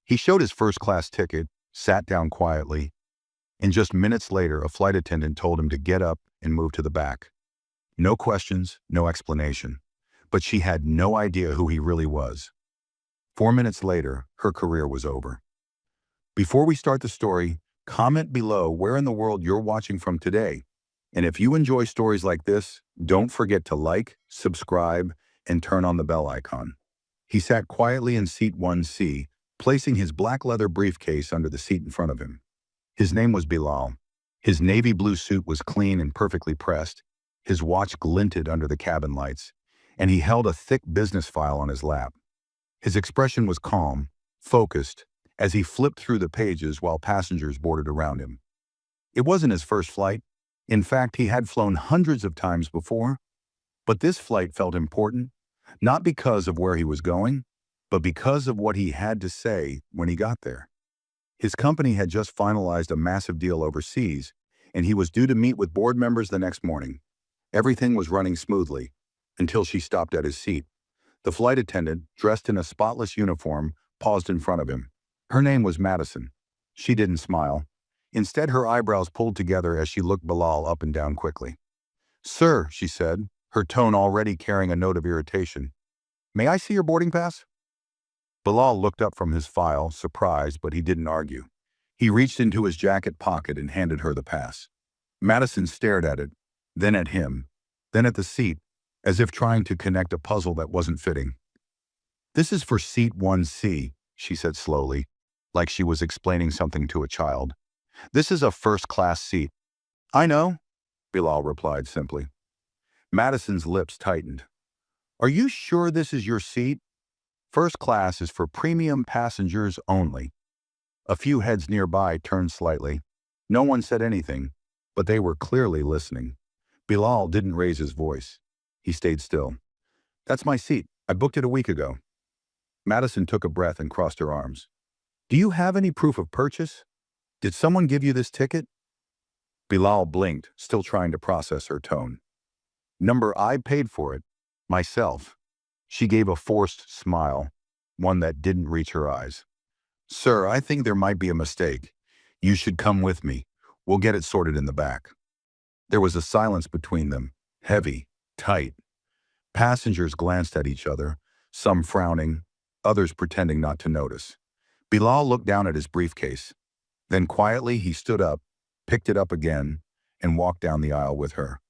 He showed his first-class ticket, sat down quietly, and just minutes later, a flight attendant told him to get up and move to the back. No questions, no explanation. But she had no idea who he really was. 4 minutes later, her career was over. Before we start the story, comment below where in the world you're watching from today. And if you enjoy stories like this, don't forget to like, subscribe, and turn on the bell icon. He sat quietly in seat 1C, placing his black leather briefcase under the seat in front of him. His name was Bilal. His navy blue suit was clean and perfectly pressed. His watch glinted under the cabin lights, and he held a thick business file on his lap. His expression was calm, focused, as he flipped through the pages while passengers boarded around him. It wasn't his first flight. In fact, he had flown hundreds of times before. But this flight felt important, not because of where he was going, but because of what he had to say when he got there. His company had just finalized a massive deal overseas, and he was due to meet with board members the next morning. Everything was running smoothly, until she stopped at his seat. The flight attendant, dressed in a spotless uniform, paused in front of him. Her name was Madison. She didn't smile. Instead, her eyebrows pulled together as she looked Bilal up and down quickly. "Sir," she said, her tone already carrying a note of irritation, "may I see your boarding pass?" Bilal looked up from his file, surprised, but he didn't argue. He reached into his jacket pocket and handed her the pass. Madison stared at it, then at him, then at the seat, as if trying to connect a puzzle that wasn't fitting. "This is for seat 1C, she said slowly, like she was explaining something to a child. "This is a first-class seat." "I know," Bilal replied simply. Madison's lips tightened. "Are you sure this is your seat? First class is for premium passengers only." A few heads nearby turned slightly. No one said anything, but they were clearly listening. Bilal didn't raise his voice. He stayed still. "That's my seat. I booked it a week ago." Madison took a breath and crossed her arms. "Do you have any proof of purchase? Did someone give you this ticket?" Bilal blinked, still trying to process her tone. "Number, I paid for it. Myself." She gave a forced smile, one that didn't reach her eyes. "Sir, I think there might be a mistake. You should come with me. We'll get it sorted in the back." There was a silence between them, heavy, tight. Passengers glanced at each other, some frowning, others pretending not to notice. Bilal looked down at his briefcase. Then quietly he stood up, picked it up again, and walked down the aisle with her.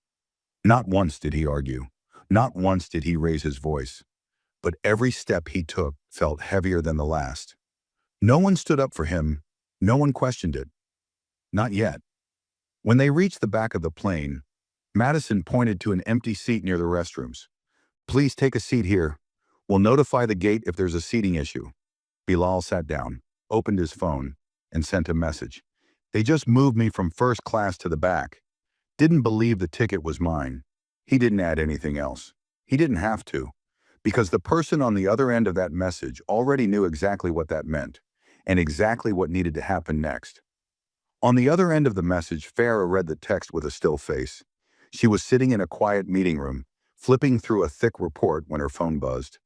Not once did he argue. Not once did he raise his voice. But every step he took felt heavier than the last. No one stood up for him. No one questioned it. Not yet. When they reached the back of the plane, Madison pointed to an empty seat near the restrooms. "Please take a seat here. We'll notify the gate if there's a seating issue." Bilal sat down, opened his phone, and sent a message. "They just moved me from first class to the back. Didn't believe the ticket was mine." He didn't add anything else. He didn't have to, because the person on the other end of that message already knew exactly what that meant, and exactly what needed to happen next. On the other end of the message, Farah read the text with a still face. She was sitting in a quiet meeting room, flipping through a thick report when her phone buzzed.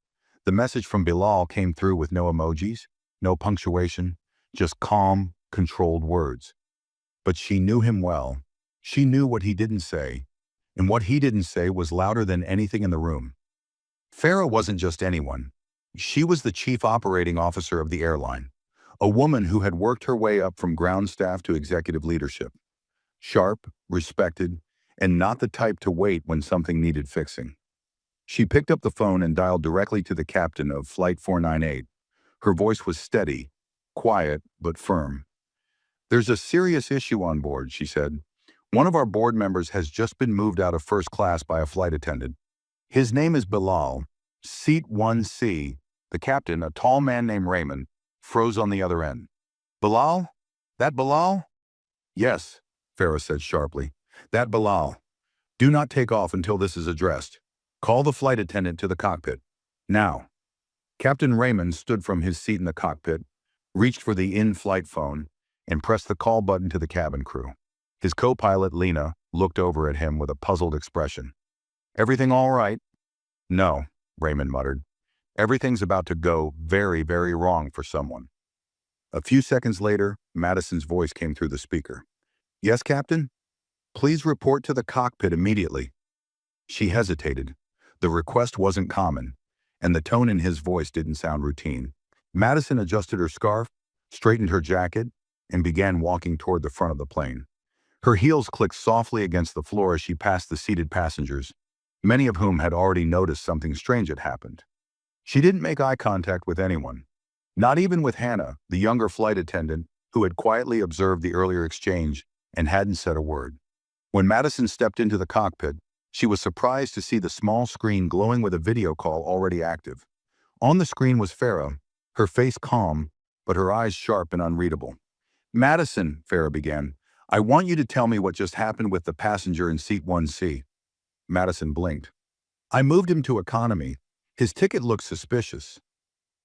The message from Bilal came through with no emojis, no punctuation, just calm, controlled words. But she knew him well. She knew what he didn't say, and what he didn't say was louder than anything in the room. Farah wasn't just anyone. She was the chief operating officer of the airline, a woman who had worked her way up from ground staff to executive leadership. Sharp, respected, and not the type to wait when something needed fixing. She picked up the phone and dialed directly to the captain of Flight 498. Her voice was steady, quiet, but firm. "There's a serious issue on board," she said. "One of our board members has just been moved out of first class by a flight attendant. His name is Bilal. Seat 1C. The captain, a tall man named Raymond, froze on the other end. "Bilal? That Bilal?" "Yes," Farah said sharply. "That Bilal. Do not take off until this is addressed. Call the flight attendant to the cockpit. Now." Captain Raymond stood from his seat in the cockpit, reached for the in-flight phone, and pressed the call button to the cabin crew. His co-pilot, Lena, looked over at him with a puzzled expression. "Everything all right?" "No," Raymond muttered. "Everything's about to go very, very wrong for someone." A few seconds later, Madison's voice came through the speaker. "Yes, Captain? Please report to the cockpit immediately." She hesitated. The request wasn't common, and the tone in his voice didn't sound routine. Madison adjusted her scarf, straightened her jacket, and began walking toward the front of the plane. Her heels clicked softly against the floor as she passed the seated passengers, many of whom had already noticed something strange had happened. She didn't make eye contact with anyone, not even with Hannah, the younger flight attendant, who had quietly observed the earlier exchange and hadn't said a word. When Madison stepped into the cockpit, she was surprised to see the small screen glowing with a video call already active. On the screen was Farah, her face calm, but her eyes sharp and unreadable. "Madison," Farah began, "I want you to tell me what just happened with the passenger in seat 1C. Madison blinked. "I moved him to economy. His ticket looked suspicious.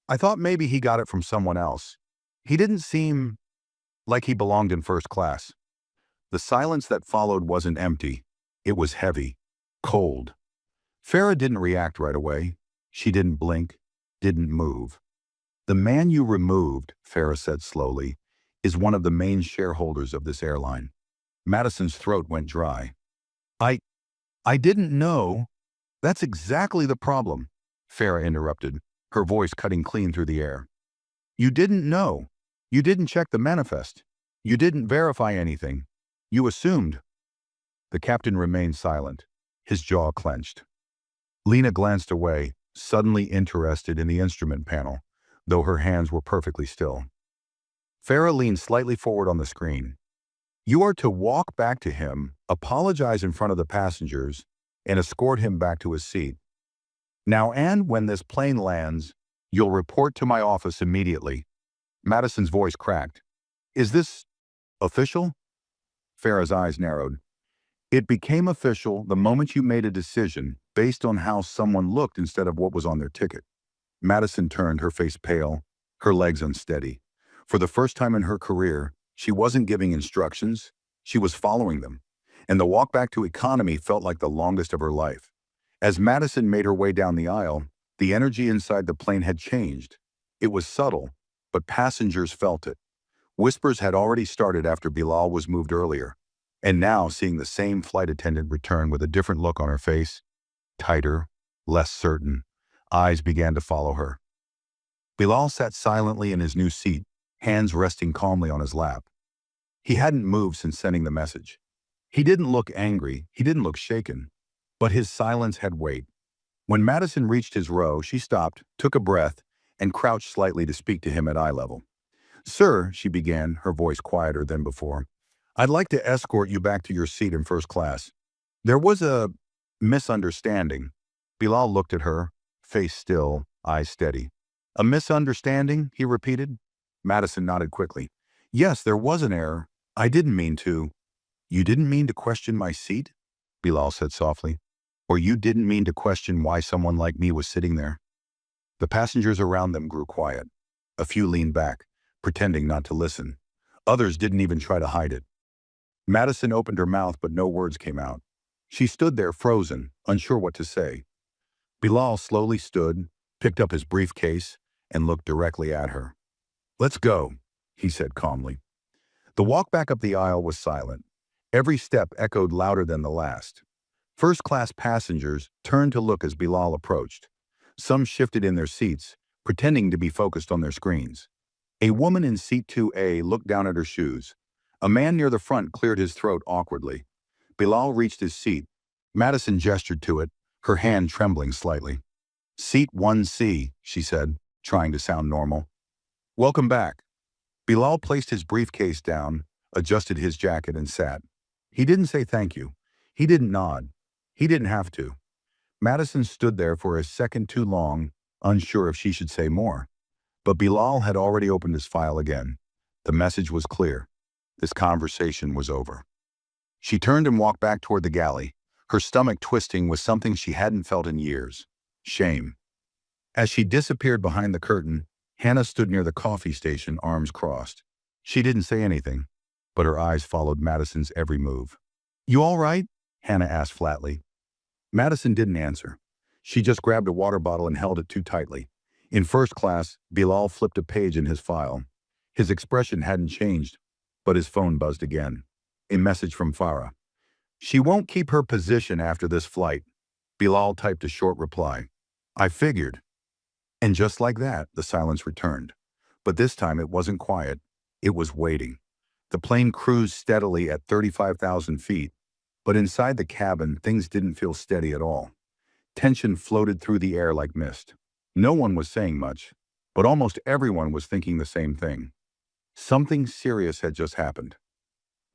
I thought maybe he got it from someone else. He didn't seem like he belonged in first class." The silence that followed wasn't empty. It was heavy, cold. Farah didn't react right away. She didn't blink, didn't move. "The man you removed," Farah said slowly, "is one of the main shareholders of this airline." Madison's throat went dry. I didn't know." "That's exactly the problem," Farah interrupted, her voice cutting clean through the air. "You didn't know. You didn't check the manifest. You didn't verify anything. You assumed." The captain remained silent, his jaw clenched. Lena glanced away, suddenly interested in the instrument panel, though her hands were perfectly still. Farah leaned slightly forward on the screen. "You are to walk back to him, apologize in front of the passengers, and escort him back to his seat. Now, and when this plane lands, you'll report to my office immediately." Madison's voice cracked. "Is this official?" Farah's eyes narrowed. "It became official the moment you made a decision based on how someone looked instead of what was on their ticket." Madison turned, her face pale, her legs unsteady. For the first time in her career, she wasn't giving instructions, she was following them, and the walk back to economy felt like the longest of her life. As Madison made her way down the aisle, the energy inside the plane had changed. It was subtle, but passengers felt it. Whispers had already started after Bilal was moved earlier, and now, seeing the same flight attendant return with a different look on her face, tighter, less certain, eyes began to follow her. Bilal sat silently in his new seat, hands resting calmly on his lap. He hadn't moved since sending the message. He didn't look angry, he didn't look shaken, but his silence had weight. When Madison reached his row, she stopped, took a breath, and crouched slightly to speak to him at eye level. "Sir," she began, her voice quieter than before, "I'd like to escort you back to your seat in first class. There was a misunderstanding." Bilal looked at her, face still, eyes steady. "A misunderstanding?" he repeated. Madison nodded quickly. "Yes, there was an error. I didn't mean to." "You didn't mean to question my seat?" Bilal said softly. "Or you didn't mean to question why someone like me was sitting there?" The passengers around them grew quiet. A few leaned back, pretending not to listen. Others didn't even try to hide it. Madison opened her mouth, but no words came out. She stood there frozen, unsure what to say. Bilal slowly stood, picked up his briefcase, and looked directly at her. "Let's go," he said calmly. The walk back up the aisle was silent. Every step echoed louder than the last. First-class passengers turned to look as Bilal approached. Some shifted in their seats, pretending to be focused on their screens. A woman in seat 2A looked down at her shoes. A man near the front cleared his throat awkwardly. Bilal reached his seat. Madison gestured to it, her hand trembling slightly. "Seat 1C, she said, trying to sound normal. "Welcome back." Bilal placed his briefcase down, adjusted his jacket, and sat. He didn't say thank you. He didn't nod. He didn't have to. Madison stood there for a second too long, unsure if she should say more. But Bilal had already opened his file again. The message was clear. This conversation was over. She turned and walked back toward the galley, her stomach twisting with something she hadn't felt in years: shame. As she disappeared behind the curtain, Hannah stood near the coffee station, arms crossed. She didn't say anything, but her eyes followed Madison's every move. "You all right?" Hannah asked flatly. Madison didn't answer. She just grabbed a water bottle and held it too tightly. In first class, Bilal flipped a page in his file. His expression hadn't changed, but his phone buzzed again. A message from Farah. She won't keep her position after this flight. Bilal typed a short reply. I figured. And just like that, the silence returned. But this time it wasn't quiet. It was waiting. The plane cruised steadily at 35,000 feet, but inside the cabin, things didn't feel steady at all. Tension floated through the air like mist. No one was saying much, but almost everyone was thinking the same thing. Something serious had just happened.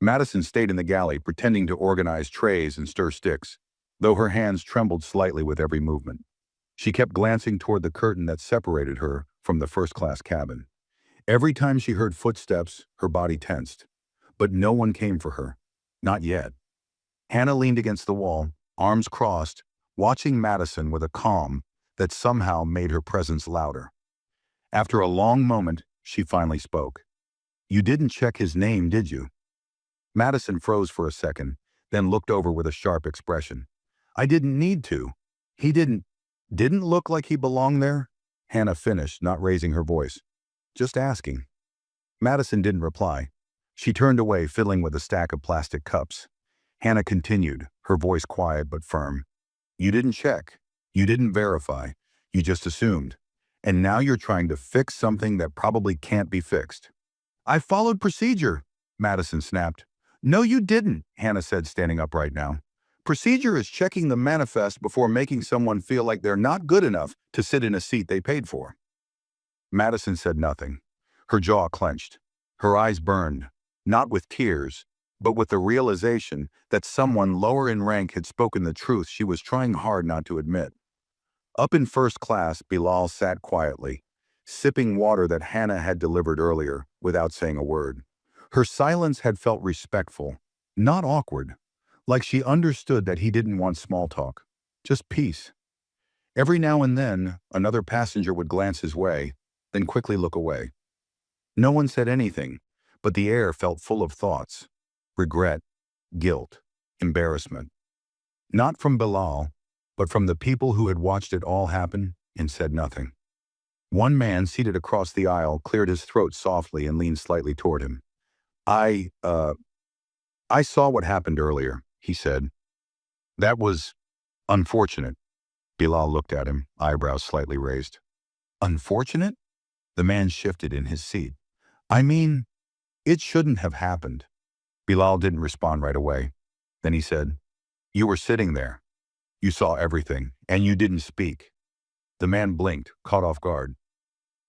Madison stayed in the galley, pretending to organize trays and stir sticks, though her hands trembled slightly with every movement. She kept glancing toward the curtain that separated her from the first-class cabin. Every time she heard footsteps, her body tensed. But no one came for her. Not yet. Hannah leaned against the wall, arms crossed, watching Madison with a calm that somehow made her presence louder. After a long moment, she finally spoke. You didn't check his name, did you? Madison froze for a second, then looked over with a sharp expression. I didn't need to. He didn't look like he belonged there? Hannah finished, not raising her voice. Just asking. Madison didn't reply. She turned away, fiddling with a stack of plastic cups. Hannah continued, her voice quiet but firm. You didn't check. You didn't verify. You just assumed. And now you're trying to fix something that probably can't be fixed. I followed procedure, Madison snapped. No, you didn't, Hannah said, standing up right now. Procedure is checking the manifest before making someone feel like they're not good enough to sit in a seat they paid for. Madison said nothing. Her jaw clenched. Her eyes burned, not with tears, but with the realization that someone lower in rank had spoken the truth she was trying hard not to admit. Up in first class, Bilal sat quietly, sipping water that Hannah had delivered earlier without saying a word. Her silence had felt respectful, not awkward, like she understood that he didn't want small talk, just peace. Every now and then, another passenger would glance his way, then quickly look away. No one said anything, but the air felt full of thoughts, regret, guilt, embarrassment. Not from Bilal, but from the people who had watched it all happen and said nothing. One man seated across the aisle cleared his throat softly and leaned slightly toward him. I saw what happened earlier, he said. That was unfortunate. Bilal looked at him, eyebrows slightly raised. Unfortunate? The man shifted in his seat. I mean, it shouldn't have happened. Bilal didn't respond right away. Then he said, You were sitting there. You saw everything, and you didn't speak. The man blinked, caught off guard.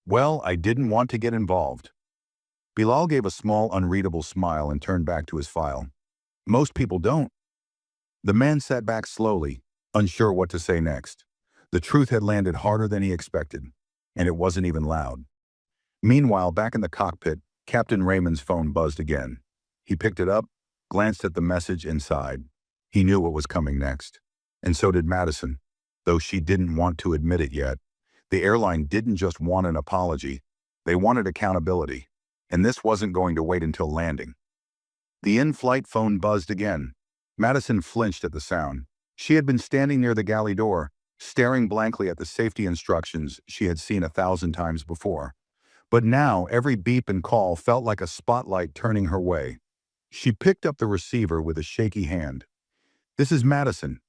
Well, I didn't want to get involved. Bilal gave a small, unreadable smile and turned back to his file. Most people don't. The man sat back slowly, unsure what to say next. The truth had landed harder than he expected, and it wasn't even loud. Meanwhile, back in the cockpit, Captain Raymond's phone buzzed again. He picked it up, glanced at the message and sighed. He knew what was coming next. And so did Madison, though she didn't want to admit it yet. The airline didn't just want an apology, they wanted accountability, and this wasn't going to wait until landing. The in-flight phone buzzed again. Madison flinched at the sound. She had been standing near the galley door, staring blankly at the safety instructions she had seen 1,000 times before. But now every beep and call felt like a spotlight turning her way. She picked up the receiver with a shaky hand. This is Madison.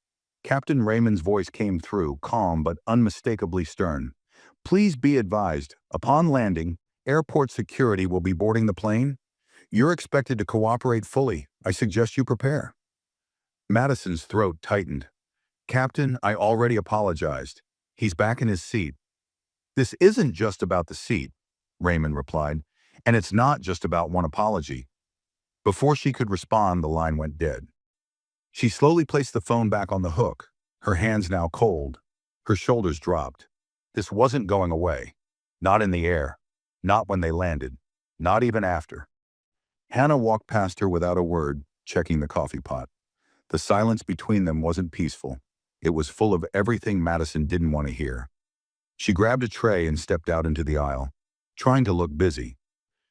Captain Raymond's voice came through, calm but unmistakably stern. Please be advised, upon landing, airport security will be boarding the plane. You're expected to cooperate fully. I suggest you prepare. Madison's throat tightened. Captain, I already apologized. He's back in his seat. This isn't just about the seat, Raymond replied, and it's not just about one apology. Before she could respond, the line went dead. She slowly placed the phone back on the hook, her hands now cold. Her shoulders dropped. This wasn't going away. Not in the air. Not when they landed. Not even after. Hannah walked past her without a word, checking the coffee pot. The silence between them wasn't peaceful. It was full of everything Madison didn't want to hear. She grabbed a tray and stepped out into the aisle, trying to look busy.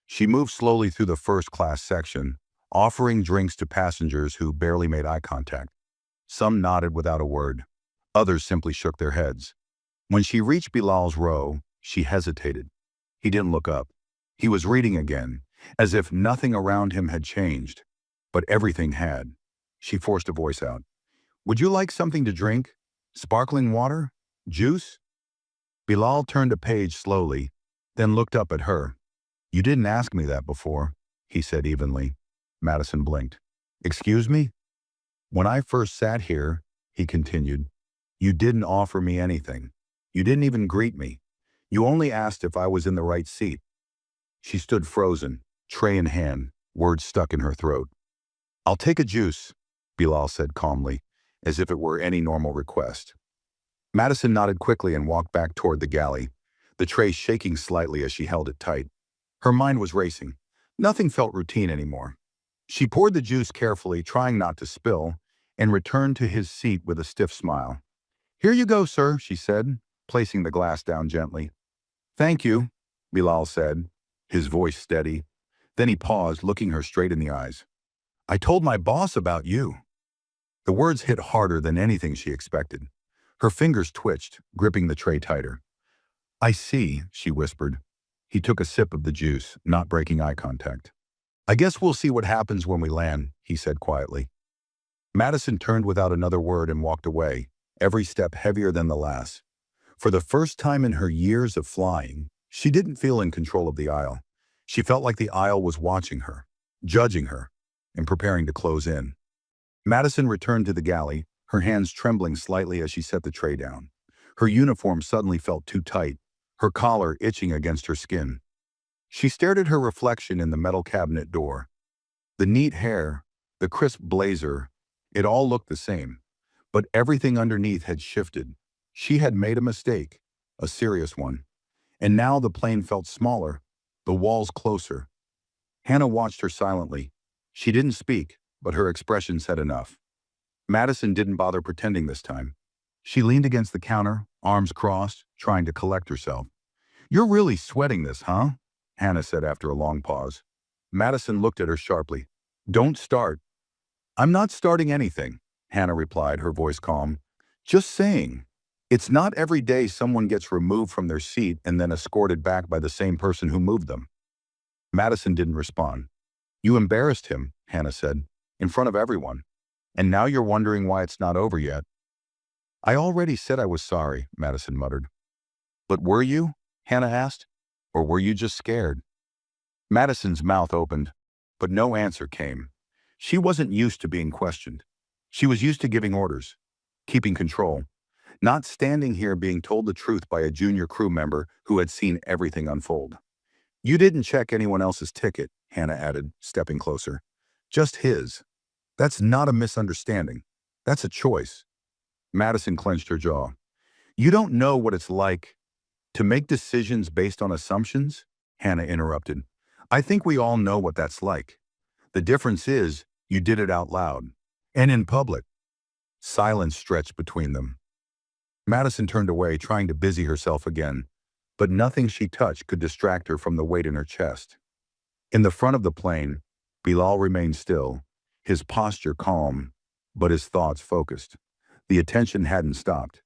She moved slowly through the first-class section, offering drinks to passengers who barely made eye contact. Some nodded without a word. Others simply shook their heads. When she reached Bilal's row, she hesitated. He didn't look up. He was reading again, as if nothing around him had changed. But everything had. She forced a voice out. "Would you like something to drink? Sparkling water? Juice?" Bilal turned a page slowly, then looked up at her. "You didn't ask me that before," he said evenly. Madison blinked. "Excuse me?" "When I first sat here," he continued, "you didn't offer me anything. You didn't even greet me. You only asked if I was in the right seat." She stood frozen, tray in hand, words stuck in her throat. "I'll take a juice," Bilal said calmly, as if it were any normal request. Madison nodded quickly and walked back toward the galley, the tray shaking slightly as she held it tight. Her mind was racing. Nothing felt routine anymore. She poured the juice carefully, trying not to spill, and returned to his seat with a stiff smile. "Here you go, sir," she said, placing the glass down gently. "Thank you," Bilal said, his voice steady. Then he paused, looking her straight in the eyes. "I told my boss about you." The words hit harder than anything she expected. Her fingers twitched, gripping the tray tighter. "I see," she whispered. He took a sip of the juice, not breaking eye contact. "I guess we'll see what happens when we land," he said quietly. Madison turned without another word and walked away, every step heavier than the last. For the first time in her years of flying, she didn't feel in control of the aisle. She felt like the aisle was watching her, judging her, and preparing to close in. Madison returned to the galley, her hands trembling slightly as she set the tray down. Her uniform suddenly felt too tight, her collar itching against her skin. She stared at her reflection in the metal cabinet door. The neat hair, the crisp blazer, it all looked the same. But everything underneath had shifted. She had made a mistake, a serious one. And now the plane felt smaller, the walls closer. Hannah watched her silently. She didn't speak, but her expression said enough. Madison didn't bother pretending this time. She leaned against the counter, arms crossed, trying to collect herself. "You're really sweating this, huh?" Hannah said after a long pause. Madison looked at her sharply. "Don't start." "I'm not starting anything," Hannah replied, her voice calm. "Just saying. It's not every day someone gets removed from their seat and then escorted back by the same person who moved them." Madison didn't respond. "You embarrassed him," Hannah said, "in front of everyone. And now you're wondering why it's not over yet." "I already said I was sorry," Madison muttered. "But were you?" Hannah asked. "Or were you just scared?" Madison's mouth opened, but no answer came. She wasn't used to being questioned. She was used to giving orders, keeping control, not standing here being told the truth by a junior crew member who had seen everything unfold. "You didn't check anyone else's ticket," Hannah added, stepping closer. "Just his. That's not a misunderstanding. That's a choice." Madison clenched her jaw. "You don't know what it's like to make decisions based on assumptions?" Hannah interrupted. "I think we all know what that's like. The difference is you did it out loud. And in public." Silence stretched between them. Madison turned away, trying to busy herself again, but nothing she touched could distract her from the weight in her chest. In the front of the plane, Bilal remained still, his posture calm, but his thoughts focused. The attention hadn't stopped.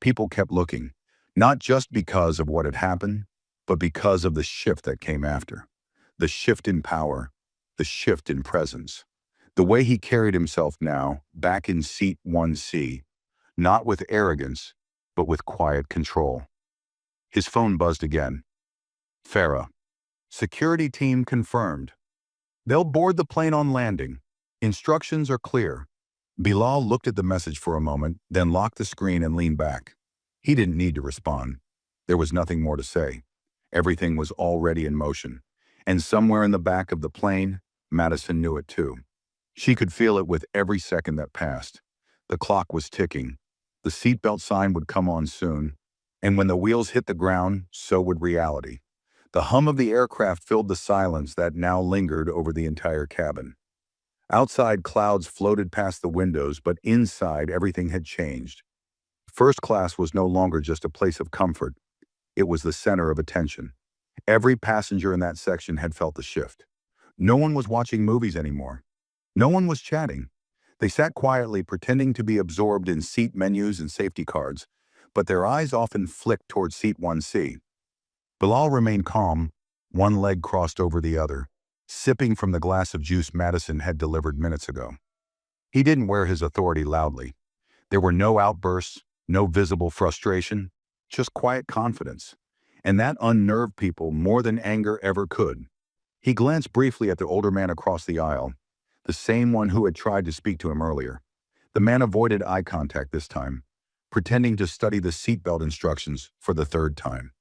People kept looking, not just because of what had happened, but because of the shift that came after. The shift in power, the shift in presence. The way he carried himself now, back in seat 1C, not with arrogance, but with quiet control. His phone buzzed again. "Farah. Security team confirmed. They'll board the plane on landing. Instructions are clear." Bilal looked at the message for a moment, then locked the screen and leaned back. He didn't need to respond. There was nothing more to say. Everything was already in motion. And somewhere in the back of the plane, Madison knew it too. She could feel it with every second that passed. The clock was ticking. The seatbelt sign would come on soon. And when the wheels hit the ground, so would reality. The hum of the aircraft filled the silence that now lingered over the entire cabin. Outside, clouds floated past the windows, but inside, everything had changed. First class was no longer just a place of comfort. It was the center of attention. Every passenger in that section had felt the shift. No one was watching movies anymore. No one was chatting. They sat quietly, pretending to be absorbed in seat menus and safety cards, but their eyes often flicked toward seat 1C. Bilal remained calm, one leg crossed over the other, sipping from the glass of juice Madison had delivered minutes ago. He didn't wear his authority loudly. There were no outbursts, no visible frustration, just quiet confidence. And that unnerved people more than anger ever could. He glanced briefly at the older man across the aisle, the same one who had tried to speak to him earlier. The man avoided eye contact this time, pretending to study the seatbelt instructions for the third time.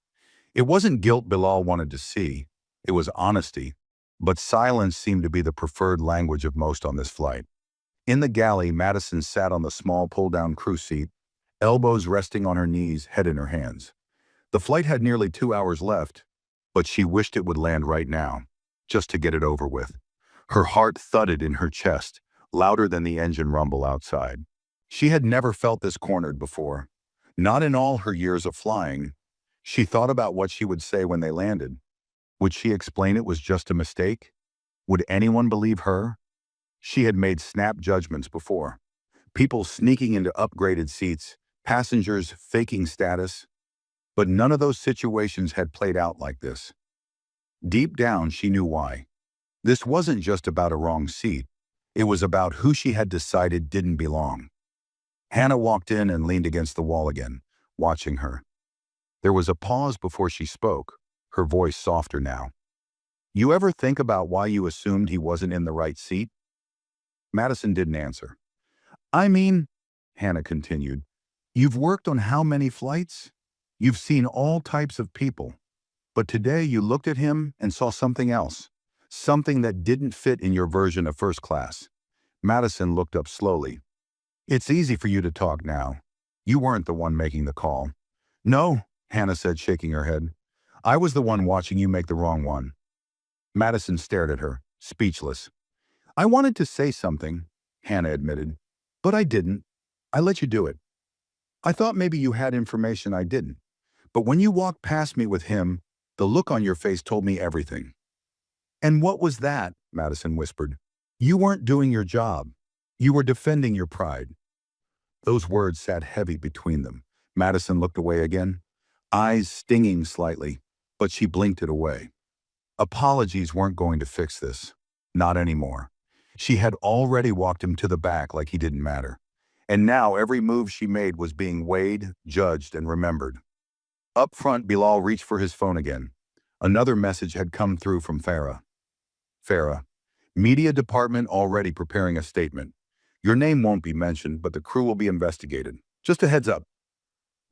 It wasn't guilt Bilal wanted to see, it was honesty, but silence seemed to be the preferred language of most on this flight. In the galley, Madison sat on the small pull-down crew seat, elbows resting on her knees, head in her hands. The flight had nearly 2 hours left, but she wished it would land right now, just to get it over with. Her heart thudded in her chest, louder than the engine rumble outside. She had never felt this cornered before. Not in all her years of flying. She thought about what she would say when they landed. Would she explain it was just a mistake? Would anyone believe her? She had made snap judgments before. People sneaking into upgraded seats, passengers faking status. But none of those situations had played out like this. Deep down, she knew why. This wasn't just about a wrong seat. It was about who she had decided didn't belong. Hannah walked in and leaned against the wall again, watching her. There was a pause before she spoke, her voice softer now. You ever think about why you assumed he wasn't in the right seat? Madison didn't answer. I mean, Hannah continued, you've worked on how many flights? You've seen all types of people. But today you looked at him and saw something else. Something that didn't fit in your version of first class. Madison looked up slowly. It's easy for you to talk now. You weren't the one making the call. No, Hannah said, shaking her head. I was the one watching you make the wrong one. Madison stared at her, speechless. I wanted to say something, Hannah admitted, but I didn't. I let you do it. I thought maybe you had information I didn't. But when you walked past me with him, the look on your face told me everything. And what was that? Madison whispered. You weren't doing your job. You were defending your pride. Those words sat heavy between them. Madison looked away again, eyes stinging slightly, but she blinked it away. Apologies weren't going to fix this. Not anymore. She had already walked him to the back like he didn't matter. And now every move she made was being weighed, judged, and remembered. Up front, Bilal reached for his phone again. Another message had come through from Farah. Farah, media department already preparing a statement. Your name won't be mentioned, but the crew will be investigated. Just a heads up.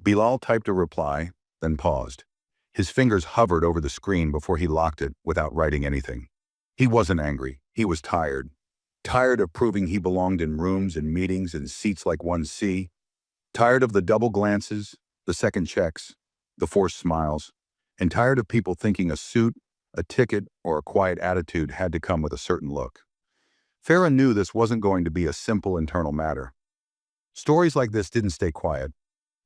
Bilal typed a reply, then paused. His fingers hovered over the screen before he locked it without writing anything. He wasn't angry. He was tired. Tired of proving he belonged in rooms and meetings and seats like 1C. Tired of the double glances, the second checks, the forced smiles, and tired of people thinking a suit, a ticket, or a quiet attitude had to come with a certain look. Farah knew this wasn't going to be a simple internal matter. Stories like this didn't stay quiet.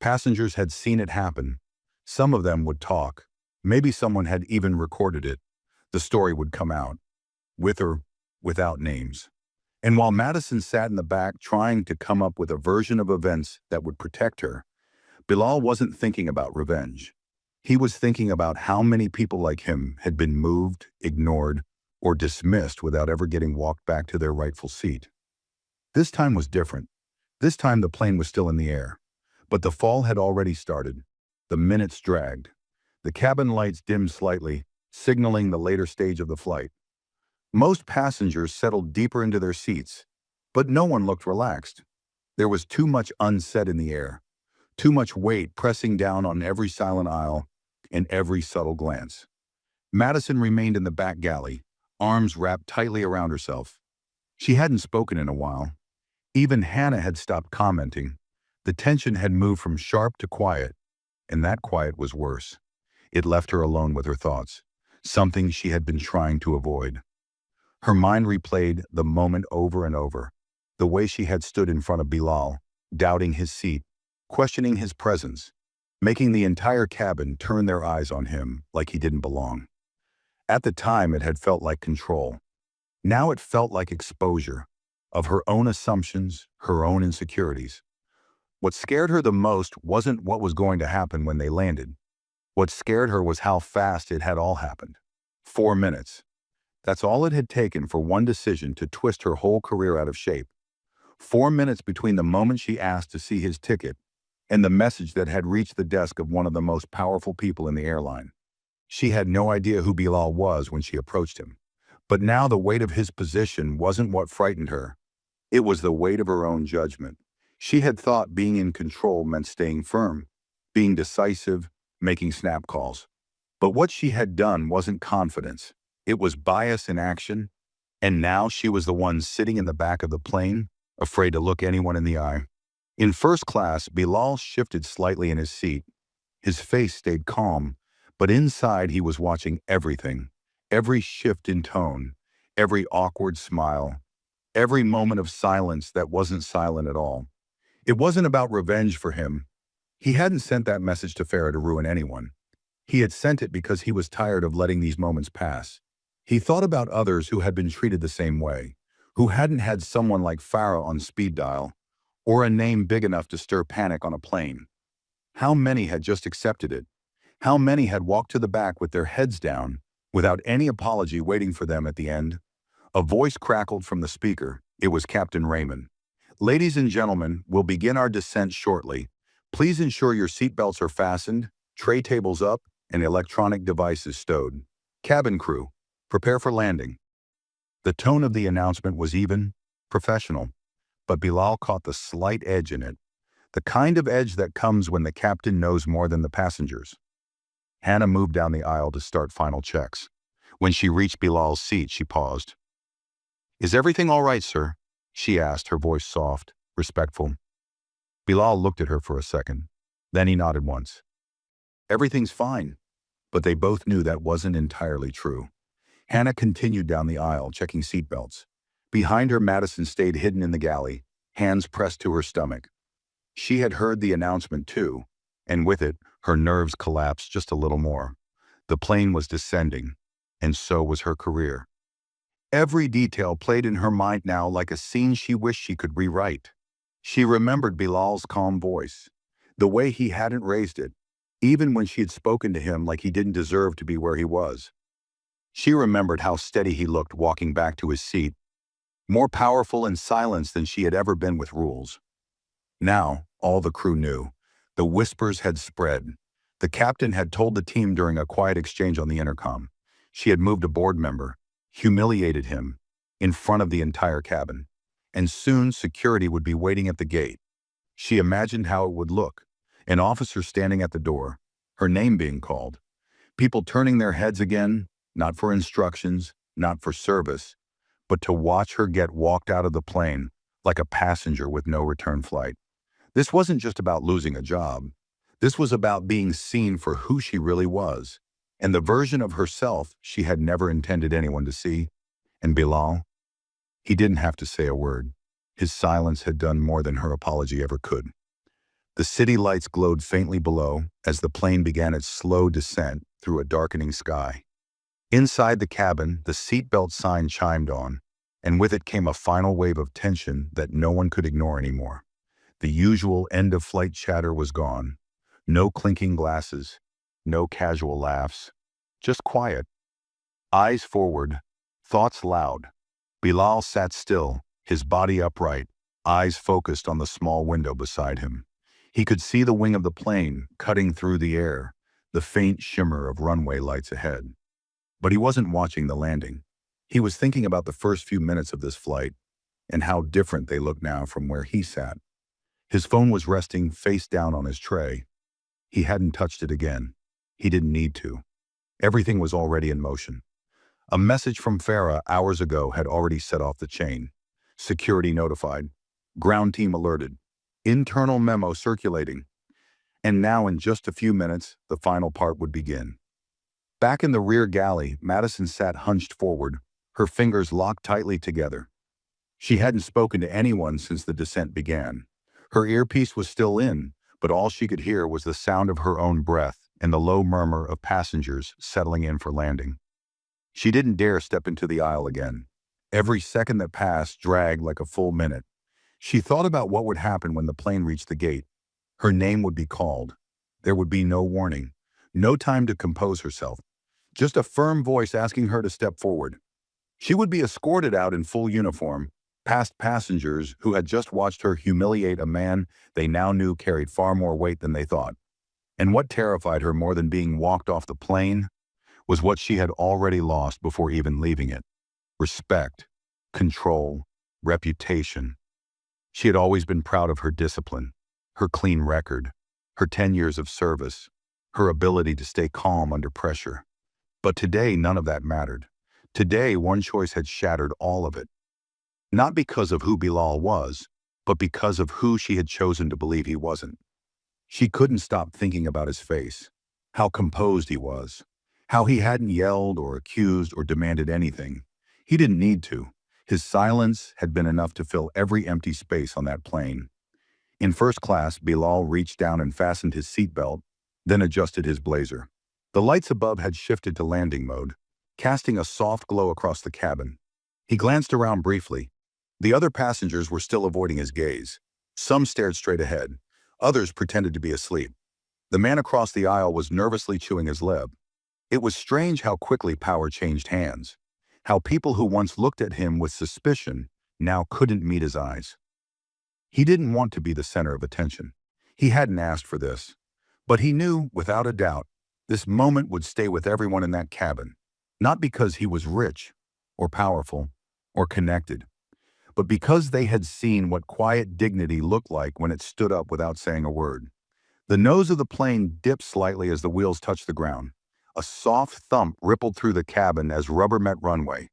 Passengers had seen it happen. Some of them would talk. Maybe someone had even recorded it. The story would come out, with or without names. And while Madison sat in the back trying to come up with a version of events that would protect her, Bilal wasn't thinking about revenge. He was thinking about how many people like him had been moved, ignored, or dismissed without ever getting walked back to their rightful seat. This time was different. This time the plane was still in the air. But the fall had already started. The minutes dragged. The cabin lights dimmed slightly, signaling the later stage of the flight. Most passengers settled deeper into their seats, but no one looked relaxed. There was too much unsaid in the air. Too much weight pressing down on every silent aisle and every subtle glance. Madison remained in the back galley, arms wrapped tightly around herself. She hadn't spoken in a while. Even Hannah had stopped commenting. The tension had moved from sharp to quiet, and that quiet was worse. It left her alone with her thoughts, something she had been trying to avoid. Her mind replayed the moment over and over, the way she had stood in front of Bilal, doubting his seat, questioning his presence, making the entire cabin turn their eyes on him like he didn't belong. At the time, it had felt like control. Now it felt like exposure of her own assumptions, her own insecurities. What scared her the most wasn't what was going to happen when they landed. What scared her was how fast it had all happened. 4 minutes. That's all it had taken for one decision to twist her whole career out of shape. 4 minutes between the moment she asked to see his ticket and the message that had reached the desk of one of the most powerful people in the airline. She had no idea who Bilal was when she approached him. But now the weight of his position wasn't what frightened her. It was the weight of her own judgment. She had thought being in control meant staying firm, being decisive, making snap calls. But what she had done wasn't confidence. It was bias in action, and now she was the one sitting in the back of the plane, afraid to look anyone in the eye. In first class, Bilal shifted slightly in his seat. His face stayed calm, but inside he was watching everything, every shift in tone, every awkward smile, every moment of silence that wasn't silent at all. It wasn't about revenge for him. He hadn't sent that message to Farah to ruin anyone. He had sent it because he was tired of letting these moments pass. He thought about others who had been treated the same way, who hadn't had someone like Farah on speed dial, or a name big enough to stir panic on a plane. How many had just accepted it? How many had walked to the back with their heads down, without any apology waiting for them at the end? A voice crackled from the speaker. It was Captain Raymond. "Ladies and gentlemen, we'll begin our descent shortly. Please ensure your seatbelts are fastened, tray tables up, and electronic devices stowed. Cabin crew, prepare for landing." The tone of the announcement was even, professional, but Bilal caught the slight edge in it, the kind of edge that comes when the captain knows more than the passengers. Hannah moved down the aisle to start final checks. When she reached Bilal's seat, she paused. "Is everything all right, sir?" she asked, her voice soft, respectful. Bilal looked at her for a second. Then he nodded once. "Everything's fine." But they both knew that wasn't entirely true. Hannah continued down the aisle, checking seatbelts. Behind her, Madison stayed hidden in the galley, hands pressed to her stomach. She had heard the announcement too, and with it, her nerves collapsed just a little more. The plane was descending, and so was her career. Every detail played in her mind now like a scene she wished she could rewrite. She remembered Bilal's calm voice, the way he hadn't raised it, even when she had spoken to him like he didn't deserve to be where he was. She remembered how steady he looked walking back to his seat, more powerful in silence than she had ever been with rules. Now, all the crew knew. The whispers had spread. The captain had told the team during a quiet exchange on the intercom. She had moved a board member, humiliated him, in front of the entire cabin. And soon security would be waiting at the gate. She imagined how it would look. An officer standing at the door, her name being called. People turning their heads again, not for instructions, not for service, but to watch her get walked out of the plane like a passenger with no return flight. This wasn't just about losing a job. This was about being seen for who she really was, and the version of herself she had never intended anyone to see. And Bilal? He didn't have to say a word. His silence had done more than her apology ever could. The city lights glowed faintly below as the plane began its slow descent through a darkening sky. Inside the cabin, the seatbelt sign chimed on, and with it came a final wave of tension that no one could ignore anymore. The usual end-of-flight chatter was gone. No clinking glasses, no casual laughs, just quiet. Eyes forward, thoughts loud. Bilal sat still, his body upright, eyes focused on the small window beside him. He could see the wing of the plane cutting through the air, the faint shimmer of runway lights ahead. But he wasn't watching the landing. He was thinking about the first few minutes of this flight and how different they looked now from where he sat. His phone was resting face down on his tray. He hadn't touched it again. He didn't need to. Everything was already in motion. A message from Farah hours ago had already set off the chain. Security notified. Ground team alerted. Internal memo circulating. And now in just a few minutes, the final part would begin. Back in the rear galley, Madison sat hunched forward, her fingers locked tightly together. She hadn't spoken to anyone since the descent began. Her earpiece was still in, but all she could hear was the sound of her own breath and the low murmur of passengers settling in for landing. She didn't dare step into the aisle again. Every second that passed dragged like a full minute. She thought about what would happen when the plane reached the gate. Her name would be called. There would be no warning, no time to compose herself. just a firm voice asking her to step forward. She would be escorted out in full uniform, past passengers who had just watched her humiliate a man they now knew carried far more weight than they thought. And what terrified her more than being walked off the plane was what she had already lost before even leaving it. Respect, control, reputation. She had always been proud of her discipline, her clean record, her 10 years of service, her ability to stay calm under pressure. But today, none of that mattered. Today, one choice had shattered all of it. Not because of who Bilal was, but because of who she had chosen to believe he wasn't. She couldn't stop thinking about his face, how composed he was, how he hadn't yelled or accused or demanded anything. He didn't need to. His silence had been enough to fill every empty space on that plane. In first class, Bilal reached down and fastened his seatbelt, then adjusted his blazer. The lights above had shifted to landing mode, casting a soft glow across the cabin. He glanced around briefly. The other passengers were still avoiding his gaze. Some stared straight ahead. Others pretended to be asleep. The man across the aisle was nervously chewing his lip. It was strange how quickly power changed hands. How people who once looked at him with suspicion now couldn't meet his eyes. He didn't want to be the center of attention. He hadn't asked for this. But he knew, without a doubt, this moment would stay with everyone in that cabin. Not because he was rich, or powerful, or connected, but because they had seen what quiet dignity looked like when it stood up without saying a word. The nose of the plane dipped slightly as the wheels touched the ground. A soft thump rippled through the cabin as rubber met runway.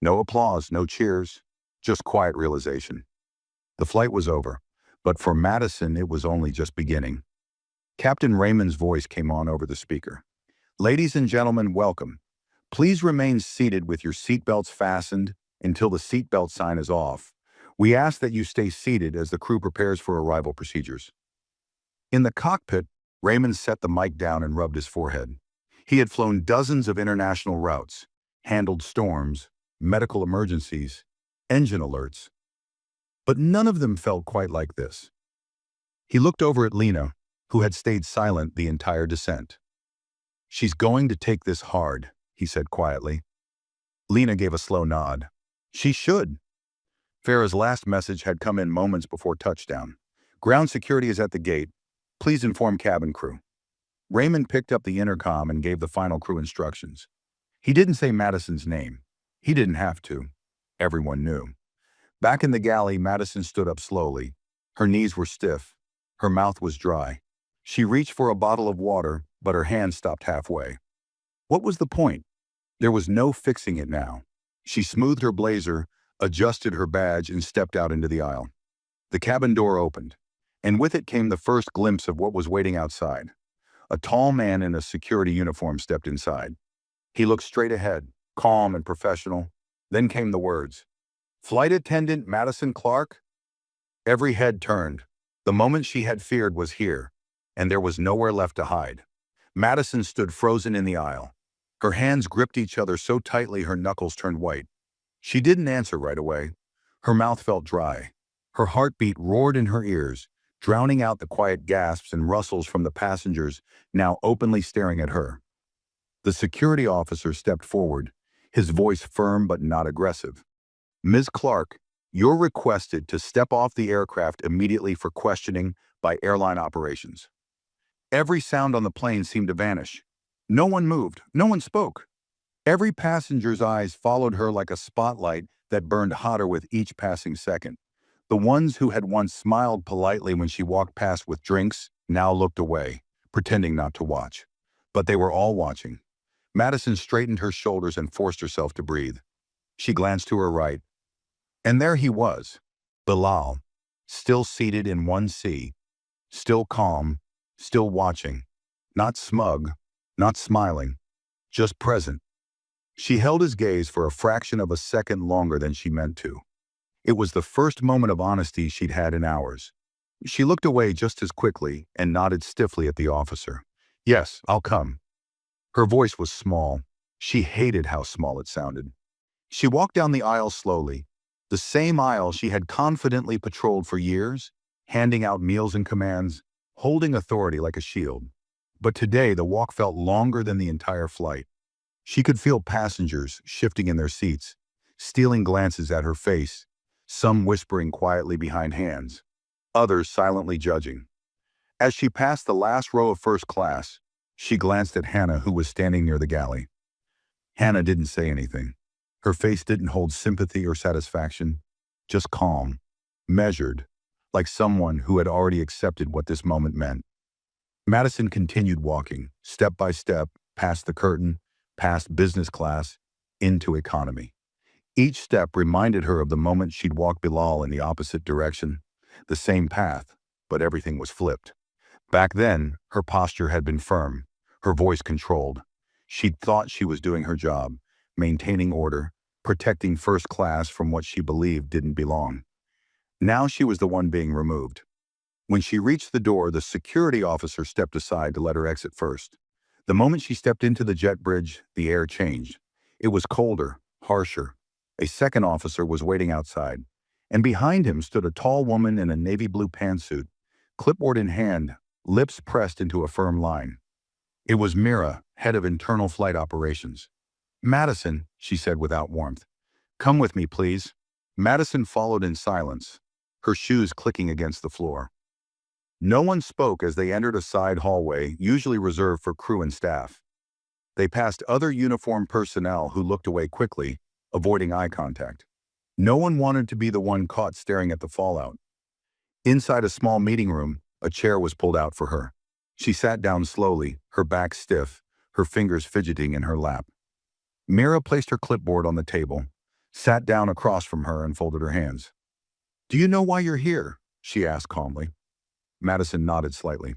No applause, no cheers, just quiet realization. The flight was over, but for Madison it was only just beginning. Captain Raymond's voice came on over the speaker. "Ladies and gentlemen, welcome. Please remain seated with your seatbelts fastened until the seatbelt sign is off. We ask that you stay seated as the crew prepares for arrival procedures." In the cockpit, Raymond set the mic down and rubbed his forehead. He had flown dozens of international routes, handled storms, medical emergencies, engine alerts. But none of them felt quite like this. He looked over at Lena, who had stayed silent the entire descent. "She's going to take this hard," he said quietly. Lena gave a slow nod. She should. Farah's last message had come in moments before touchdown. "Ground security is at the gate. Please inform cabin crew." Raymond picked up the intercom and gave the final crew instructions. He didn't say Madison's name. He didn't have to. Everyone knew. Back in the galley, Madison stood up slowly. Her knees were stiff. Her mouth was dry. She reached for a bottle of water, but her hand stopped halfway. What was the point? There was no fixing it now. She smoothed her blazer, adjusted her badge, and stepped out into the aisle. The cabin door opened, and with it came the first glimpse of what was waiting outside. A tall man in a security uniform stepped inside. He looked straight ahead, calm and professional. Then came the words, "Flight Attendant Madison Clark?" Every head turned. The moment she had feared was here, and there was nowhere left to hide. Madison stood frozen in the aisle. Her hands gripped each other so tightly her knuckles turned white. She didn't answer right away. Her mouth felt dry. Her heartbeat roared in her ears, drowning out the quiet gasps and rustles from the passengers now openly staring at her. The security officer stepped forward, his voice firm but not aggressive. "Ms. Clark, you're requested to step off the aircraft immediately for questioning by airline operations." Every sound on the plane seemed to vanish. No one moved. No one spoke. Every passenger's eyes followed her like a spotlight that burned hotter with each passing second. The ones who had once smiled politely when she walked past with drinks now looked away, pretending not to watch. But they were all watching. Madison straightened her shoulders and forced herself to breathe. She glanced to her right. And there he was, Bilal, still seated in 1C, still calm, still watching, not smug, not smiling, just present. She held his gaze for a fraction of a second longer than she meant to. It was the first moment of honesty she'd had in hours. She looked away just as quickly and nodded stiffly at the officer. "Yes, I'll come." Her voice was small. She hated how small it sounded. She walked down the aisle slowly, the same aisle she had confidently patrolled for years, handing out meals and commands, holding authority like a shield. But today the walk felt longer than the entire flight. She could feel passengers shifting in their seats, stealing glances at her face, some whispering quietly behind hands, others silently judging. As she passed the last row of first class, she glanced at Hannah, who was standing near the galley. Hannah didn't say anything. Her face didn't hold sympathy or satisfaction, just calm, measured, like someone who had already accepted what this moment meant. Madison continued walking, step by step, past the curtain, past business class, into economy. Each step reminded her of the moment she'd walked Bilal in the opposite direction, the same path, but everything was flipped. Back then, her posture had been firm, her voice controlled. She'd thought she was doing her job, maintaining order, protecting first class from what she believed didn't belong. Now she was the one being removed. When she reached the door, the security officer stepped aside to let her exit first. The moment she stepped into the jet bridge, the air changed. It was colder, harsher. A second officer was waiting outside, and behind him stood a tall woman in a navy blue pantsuit, clipboard in hand, lips pressed into a firm line. It was Mira, head of internal flight operations. "Madison," she said without warmth. "Come with me, please." Madison followed in silence, her shoes clicking against the floor. No one spoke as they entered a side hallway, usually reserved for crew and staff. They passed other uniformed personnel who looked away quickly, avoiding eye contact. No one wanted to be the one caught staring at the fallout. Inside a small meeting room, a chair was pulled out for her. She sat down slowly, her back stiff, her fingers fidgeting in her lap. Mira placed her clipboard on the table, sat down across from her and folded her hands. "Do you know why you're here?" she asked calmly. Madison nodded slightly.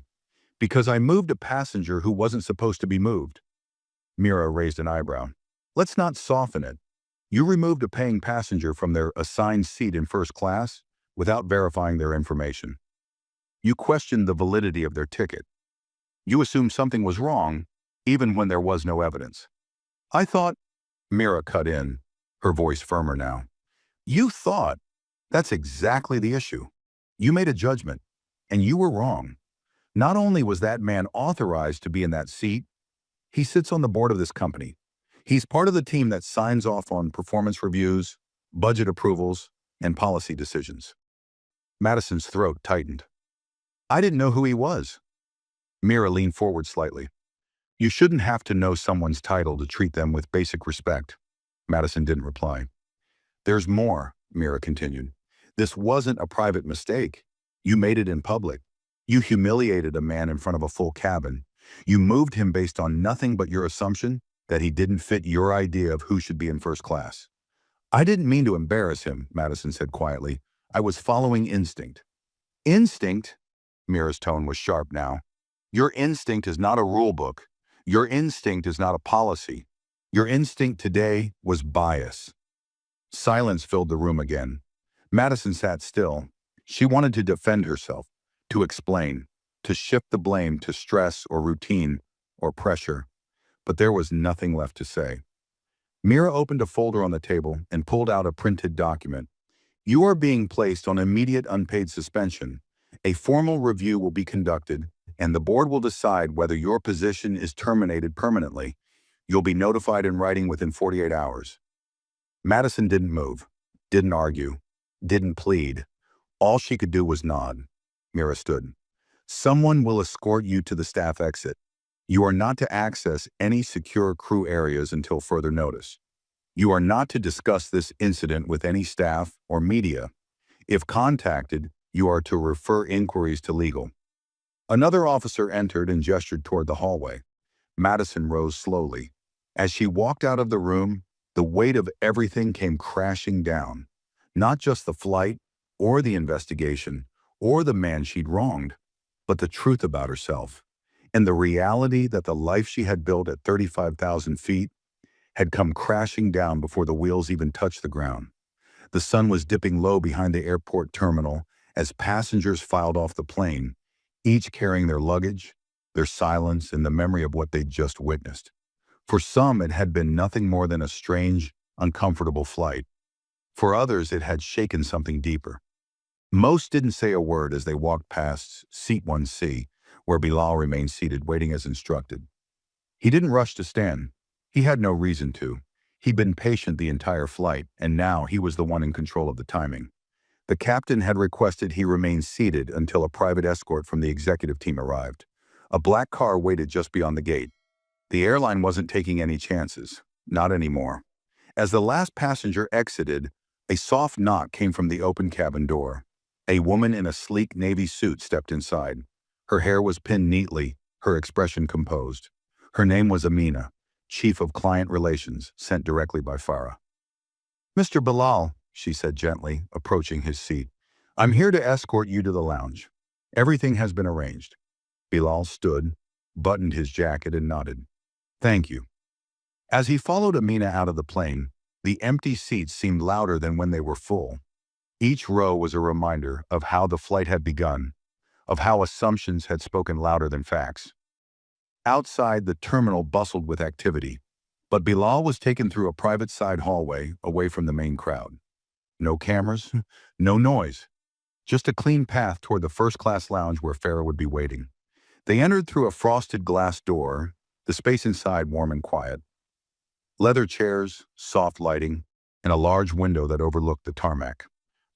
"Because I moved a passenger who wasn't supposed to be moved." Mira raised an eyebrow. "Let's not soften it. You removed a paying passenger from their assigned seat in first class without verifying their information. You questioned the validity of their ticket. You assumed something was wrong, even when there was no evidence. I thought—" Mira cut in, her voice firmer now. "You thought? That's exactly the issue. You made a judgment, and you were wrong. Not only was that man authorized to be in that seat, he sits on the board of this company. He's part of the team that signs off on performance reviews, budget approvals, and policy decisions." Madison's throat tightened. "I didn't know who he was." Mira leaned forward slightly. "You shouldn't have to know someone's title to treat them with basic respect." Madison didn't reply. "There's more," Mira continued. "This wasn't a private mistake. You made it in public. You humiliated a man in front of a full cabin. You moved him based on nothing but your assumption that he didn't fit your idea of who should be in first class." "I didn't mean to embarrass him," Madison said quietly. "I was following instinct." "Instinct?" Mira's tone was sharp now. "Your instinct is not a rule book. Your instinct is not a policy. Your instinct today was bias." Silence filled the room again. Madison sat still. She wanted to defend herself, to explain, to shift the blame to stress or routine or pressure. But there was nothing left to say. Mira opened a folder on the table and pulled out a printed document. "You are being placed on immediate unpaid suspension. A formal review will be conducted, and the board will decide whether your position is terminated permanently. You'll be notified in writing within 48 hours. Madison didn't move, didn't argue, didn't plead. All she could do was nod. Mira stood. "Someone will escort you to the staff exit. You are not to access any secure crew areas until further notice. You are not to discuss this incident with any staff or media. If contacted, you are to refer inquiries to legal." Another officer entered and gestured toward the hallway. Madison rose slowly. As she walked out of the room, the weight of everything came crashing down. Not just the flight, or the investigation, or the man she'd wronged, but the truth about herself, and the reality that the life she had built at 35,000 feet had come crashing down before the wheels even touched the ground. The sun was dipping low behind the airport terminal as passengers filed off the plane, each carrying their luggage, their silence, and the memory of what they'd just witnessed. For some, it had been nothing more than a strange, uncomfortable flight. For others, it had shaken something deeper. Most didn't say a word as they walked past Seat 1C, where Bilal remained seated, waiting as instructed. He didn't rush to stand. He had no reason to. He'd been patient the entire flight, and now he was the one in control of the timing. The captain had requested he remain seated until a private escort from the executive team arrived. A black car waited just beyond the gate. The airline wasn't taking any chances. Not anymore. As the last passenger exited, a soft knock came from the open cabin door. A woman in a sleek navy suit stepped inside. Her hair was pinned neatly, her expression composed. Her name was Amina, Chief of Client Relations, sent directly by Farah. "Mr. Bilal," she said gently, approaching his seat, "I'm here to escort you to the lounge. Everything has been arranged." Bilal stood, buttoned his jacket and nodded. "Thank you." As he followed Amina out of the plane, the empty seats seemed louder than when they were full. Each row was a reminder of how the flight had begun, of how assumptions had spoken louder than facts. Outside, the terminal bustled with activity, but Bilal was taken through a private side hallway away from the main crowd. No cameras, no noise, just a clean path toward the first-class lounge where Farah would be waiting. They entered through a frosted glass door, the space inside warm and quiet. Leather chairs, soft lighting, and a large window that overlooked the tarmac.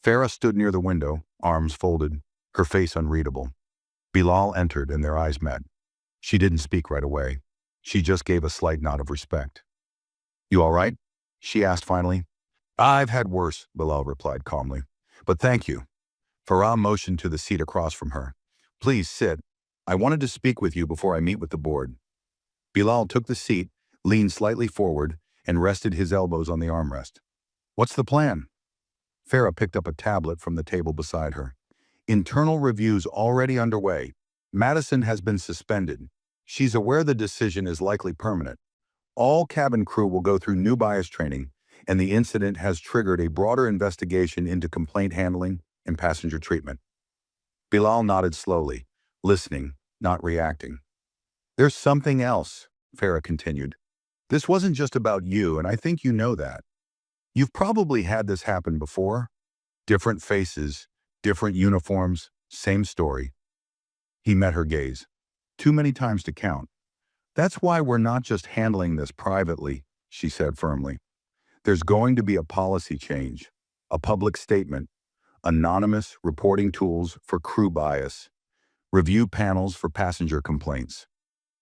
Farah stood near the window, arms folded, her face unreadable. Bilal entered and their eyes met. She didn't speak right away. She just gave a slight nod of respect. "You all right?" she asked finally. "I've had worse," Bilal replied calmly. "But thank you." Farah motioned to the seat across from her. "Please sit. I wanted to speak with you before I meet with the board." Bilal took the seat, leaned slightly forward, and rested his elbows on the armrest. "What's the plan?" Farah picked up a tablet from the table beside her. "Internal reviews already underway. Madison has been suspended. She's aware the decision is likely permanent. All cabin crew will go through new bias training, and the incident has triggered a broader investigation into complaint handling and passenger treatment." Bilal nodded slowly, listening, not reacting. "There's something else," Farah continued. "This wasn't just about you, and I think you know that. You've probably had this happen before. Different faces, different uniforms, same story." He met her gaze. "Too many times to count. That's why we're not just handling this privately," she said firmly. "There's going to be a policy change, a public statement, anonymous reporting tools for crew bias, review panels for passenger complaints.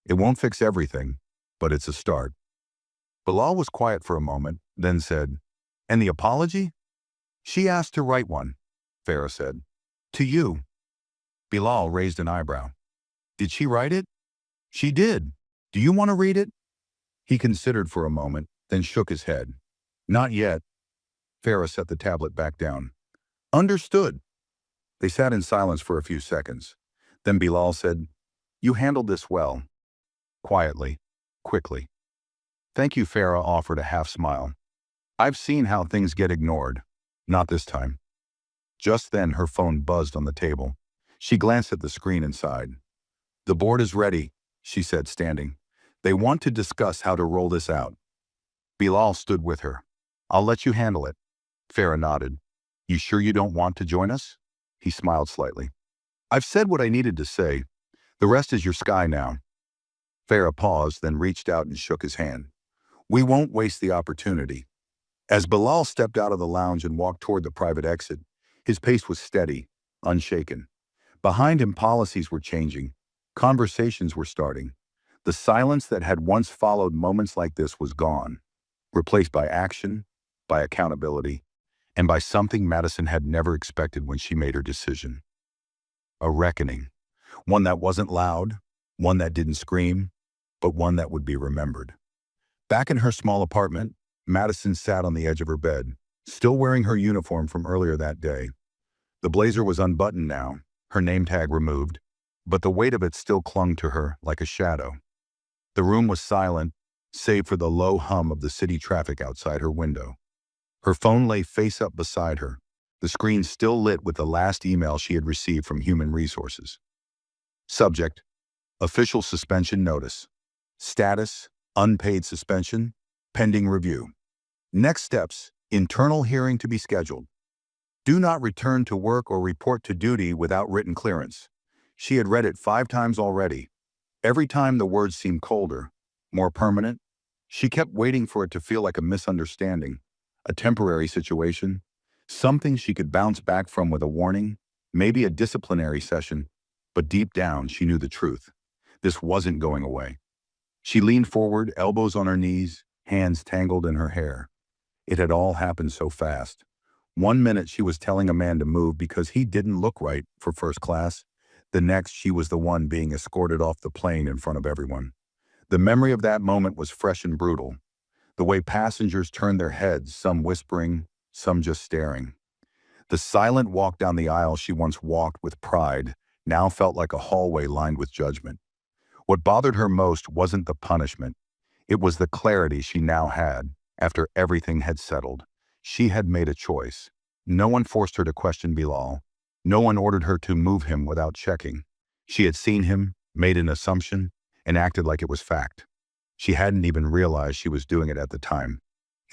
It won't fix everything, but it's a start." Bilal was quiet for a moment, then said, "And the apology?" "She asked to write one," Farah said. "To you." Bilal raised an eyebrow. "Did she write it?" "She did. Do you want to read it?" He considered for a moment, then shook his head. "Not yet." Farah set the tablet back down. "Understood." They sat in silence for a few seconds. Then Bilal said, "You handled this well." Quietly, quickly. "Thank you," Farah offered a half-smile. "I've seen how things get ignored. Not this time." Just then her phone buzzed on the table. She glanced at the screen inside. "The board is ready," she said, standing. "They want to discuss how to roll this out." Bilal stood with her. "I'll let you handle it." Farah nodded. "You sure you don't want to join us?" He smiled slightly. "I've said what I needed to say. The rest is your sky now." Farah paused, then reached out and shook his hand. "We won't waste the opportunity." As Bilal stepped out of the lounge and walked toward the private exit, his pace was steady, unshaken. Behind him, policies were changing. Conversations were starting. The silence that had once followed moments like this was gone, replaced by action, by accountability, and by something Madison had never expected when she made her decision. A reckoning. One that wasn't loud, one that didn't scream, but one that would be remembered. Back in her small apartment, Madison sat on the edge of her bed, still wearing her uniform from earlier that day. The blazer was unbuttoned now, her name tag removed, but the weight of it still clung to her like a shadow. The room was silent, save for the low hum of the city traffic outside her window. Her phone lay face up beside her, the screen still lit with the last email she had received from Human Resources. Subject: Official suspension notice. Status: unpaid suspension, pending review. Next steps: internal hearing to be scheduled. Do not return to work or report to duty without written clearance. She had read it 5 times already. Every time the words seemed colder, more permanent. She kept waiting for it to feel like a misunderstanding, a temporary situation, something she could bounce back from with a warning, maybe a disciplinary session. But deep down, she knew the truth. This wasn't going away. She leaned forward, elbows on her knees, hands tangled in her hair. It had all happened so fast. One minute she was telling a man to move because he didn't look right for first class. The next she was the one being escorted off the plane in front of everyone. The memory of that moment was fresh and brutal. The way passengers turned their heads, some whispering, some just staring. The silent walk down the aisle she once walked with pride now felt like a hallway lined with judgment. What bothered her most wasn't the punishment. It was the clarity she now had after everything had settled. She had made a choice. No one forced her to question Bilal. No one ordered her to move him without checking. She had seen him, made an assumption, and acted like it was fact. She hadn't even realized she was doing it at the time.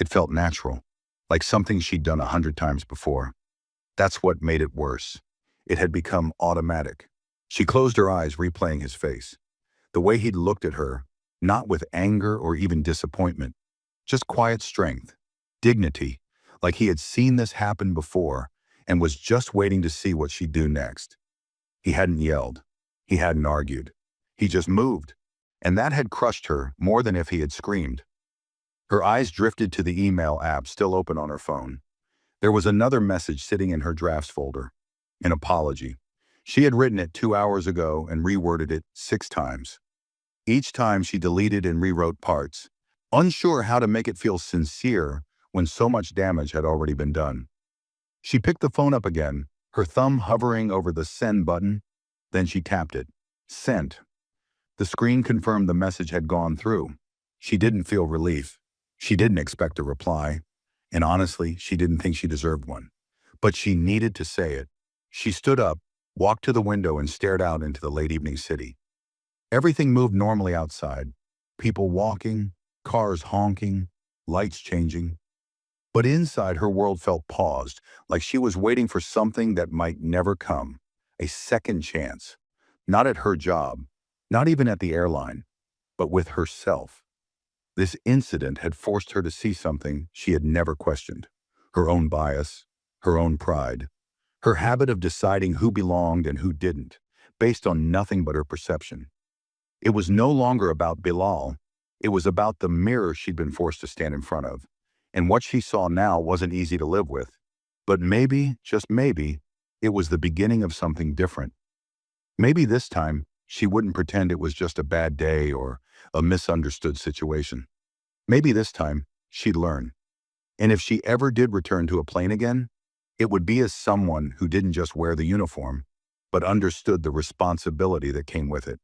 It felt natural, like something she'd done 100 times before. That's what made it worse. It had become automatic. She closed her eyes, replaying his face. The way he'd looked at her, not with anger or even disappointment, just quiet strength, dignity, like he had seen this happen before and was just waiting to see what she'd do next. He hadn't yelled. He hadn't argued. He just moved, and that had crushed her more than if he had screamed. Her eyes drifted to the email app still open on her phone. There was another message sitting in her drafts folder, an apology. She had written it 2 hours ago and reworded it 6 times. Each time she deleted and rewrote parts, unsure how to make it feel sincere when so much damage had already been done. She picked the phone up again, her thumb hovering over the send button. Then she tapped it. Sent. The screen confirmed the message had gone through. She didn't feel relief. She didn't expect a reply. And honestly, she didn't think she deserved one. But she needed to say it. She stood up, walked to the window and stared out into the late evening city. Everything moved normally outside. People walking, cars honking, lights changing. But inside, her world felt paused, like she was waiting for something that might never come. A second chance. Not at her job, not even at the airline, but with herself. This incident had forced her to see something she had never questioned. Her own bias, her own pride, her habit of deciding who belonged and who didn't, based on nothing but her perception. It was no longer about Bilal. It was about the mirror she'd been forced to stand in front of. And what she saw now wasn't easy to live with. But maybe, just maybe, it was the beginning of something different. Maybe this time, she wouldn't pretend it was just a bad day or a misunderstood situation. Maybe this time, she'd learn. And if she ever did return to a plane again, it would be as someone who didn't just wear the uniform, but understood the responsibility that came with it.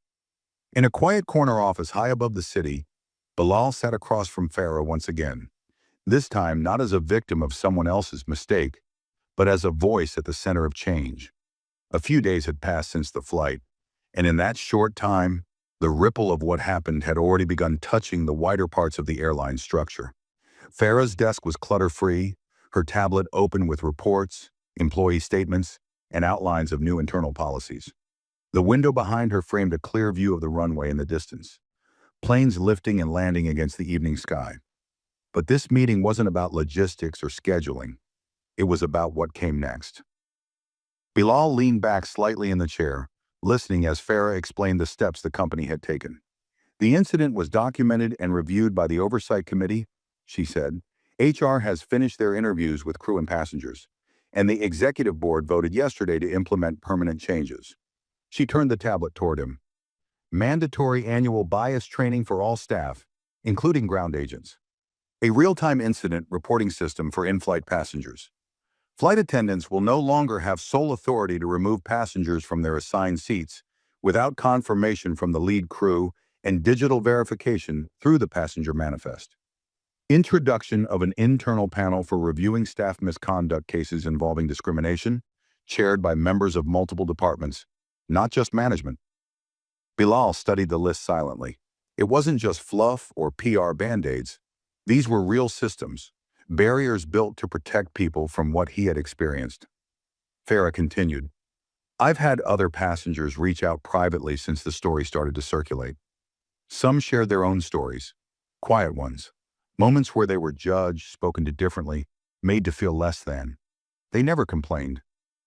In a quiet corner office high above the city, Bilal sat across from Farah once again, this time not as a victim of someone else's mistake, but as a voice at the center of change. A few days had passed since the flight, and in that short time, the ripple of what happened had already begun touching the wider parts of the airline structure. Farah's desk was clutter-free, her tablet open with reports, employee statements, and outlines of new internal policies. The window behind her framed a clear view of the runway in the distance, planes lifting and landing against the evening sky. But this meeting wasn't about logistics or scheduling. It was about what came next. Bilal leaned back slightly in the chair, listening as Farah explained the steps the company had taken. The incident was documented and reviewed by the Oversight Committee, she said. HR has finished their interviews with crew and passengers, and the Executive Board voted yesterday to implement permanent changes. She turned the tablet toward him. Mandatory annual bias training for all staff, including ground agents. A real-time incident reporting system for in-flight passengers. Flight attendants will no longer have sole authority to remove passengers from their assigned seats without confirmation from the lead crew and digital verification through the passenger manifest. Introduction of an internal panel for reviewing staff misconduct cases involving discrimination, chaired by members of multiple departments, not just management. Bilal studied the list silently. It wasn't just fluff or PR band-aids. These were real systems, barriers built to protect people from what he had experienced. Farah continued, I've had other passengers reach out privately since the story started to circulate. Some shared their own stories. Quiet ones. Moments where they were judged, spoken to differently, made to feel less than. They never complained.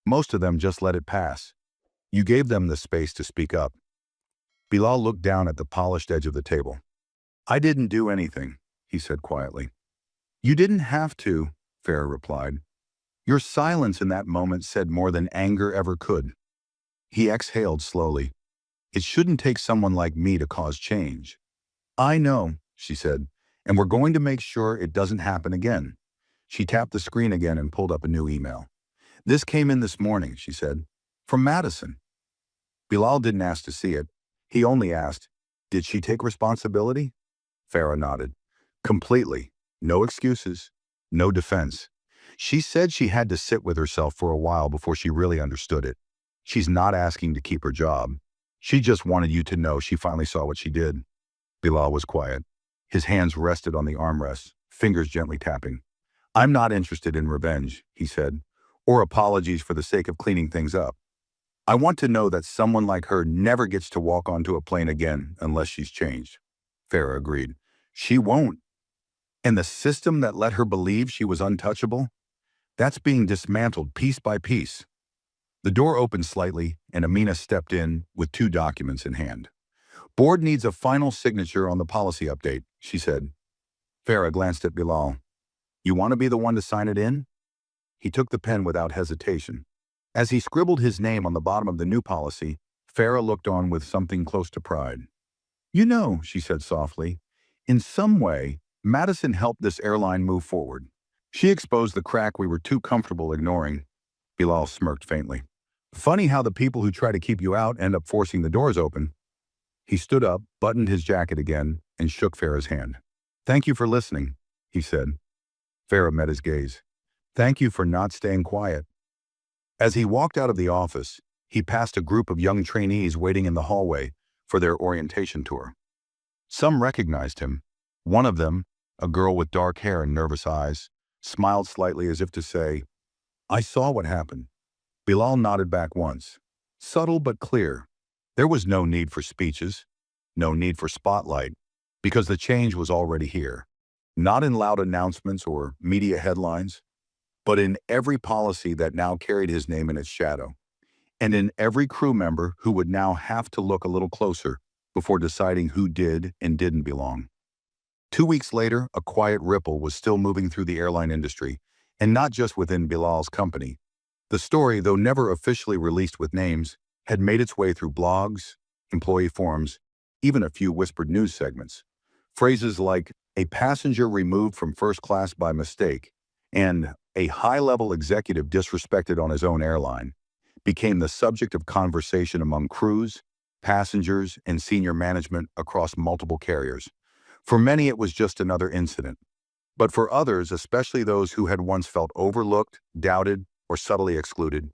Most of them just let it pass. You gave them the space to speak up. Bilal looked down at the polished edge of the table. "I didn't do anything," he said quietly. "You didn't have to," Farah replied. "Your silence in that moment said more than anger ever could." He exhaled slowly. "It shouldn't take someone like me to cause change." "I know," she said, "and we're going to make sure it doesn't happen again." She tapped the screen again and pulled up a new email. "This came in this morning," she said, "from Madison." Bilal didn't ask to see it. He only asked, "Did she take responsibility?" Farah nodded. "Completely. No excuses. No defense. She said she had to sit with herself for a while before she really understood it. She's not asking to keep her job. She just wanted you to know she finally saw what she did." Bilal was quiet. His hands rested on the armrests, fingers gently tapping. "I'm not interested in revenge," he said, "or apologies for the sake of cleaning things up. I want to know that someone like her never gets to walk onto a plane again unless she's changed." Farah agreed. "She won't. And the system that let her believe she was untouchable? That's being dismantled piece by piece." The door opened slightly, and Amina stepped in with 2 documents in hand. "Board needs a final signature on the policy update," she said. Farah glanced at Bilal. "You want to be the one to sign it in?" He took the pen without hesitation. As he scribbled his name on the bottom of the new policy, Farah looked on with something close to pride. "You know," she said softly, "in some way, Madison helped this airline move forward. She exposed the crack we were too comfortable ignoring." Bilal smirked faintly. "Funny how the people who try to keep you out end up forcing the doors open." He stood up, buttoned his jacket again, and shook Farah's hand. "Thank you for listening," he said. Farah met his gaze. "Thank you for not staying quiet." As he walked out of the office, he passed a group of young trainees waiting in the hallway for their orientation tour. Some recognized him. One of them, a girl with dark hair and nervous eyes, smiled slightly as if to say, "I saw what happened." Bilal nodded back once. Subtle but clear. There was no need for speeches, no need for spotlight, because the change was already here. Not in loud announcements or media headlines, but in every policy that now carried his name in its shadow, and in every crew member who would now have to look a little closer before deciding who did and didn't belong. 2 weeks later, a quiet ripple was still moving through the airline industry, and not just within Bilal's company. The story, though never officially released with names, had made its way through blogs, employee forums, even a few whispered news segments. Phrases like, "a passenger removed from first class by mistake," and "a high-level executive disrespected on his own airline," became the subject of conversation among crews, passengers, and senior management across multiple carriers. For many, it was just another incident. But for others, especially those who had once felt overlooked, doubted, or subtly excluded,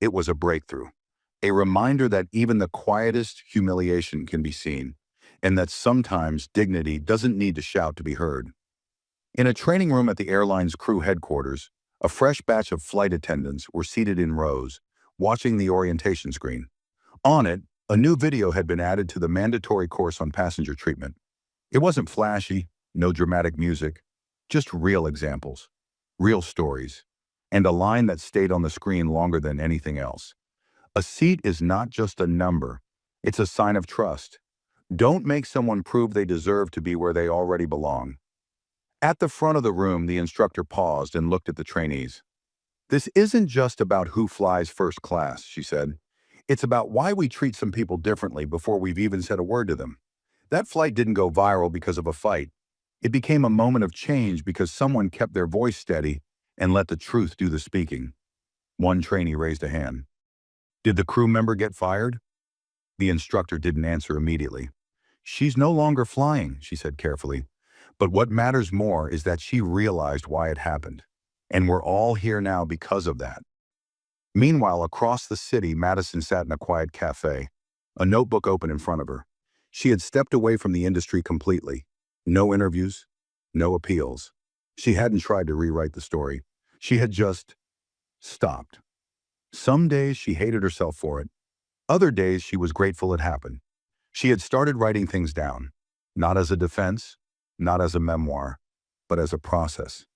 it was a breakthrough. A reminder that even the quietest humiliation can be seen, and that sometimes dignity doesn't need to shout to be heard. In a training room at the airline's crew headquarters, a fresh batch of flight attendants were seated in rows, watching the orientation screen. On it, a new video had been added to the mandatory course on passenger treatment. It wasn't flashy, no dramatic music, just real examples, real stories, and a line that stayed on the screen longer than anything else. A seat is not just a number, it's a sign of trust. Don't make someone prove they deserve to be where they already belong. At the front of the room, the instructor paused and looked at the trainees. "This isn't just about who flies first class," she said. "It's about why we treat some people differently before we've even said a word to them. That flight didn't go viral because of a fight. It became a moment of change because someone kept their voice steady and let the truth do the speaking." One trainee raised a hand. "Did the crew member get fired?" The instructor didn't answer immediately. "She's no longer flying," she said carefully. "But what matters more is that she realized why it happened. And we're all here now because of that." Meanwhile, across the city, Madison sat in a quiet cafe, a notebook open in front of her. She had stepped away from the industry completely. No interviews, no appeals. She hadn't tried to rewrite the story. She had just stopped. Some days she hated herself for it. Other days she was grateful it happened. She had started writing things down, not as a defense, not as a memoir, but as a process.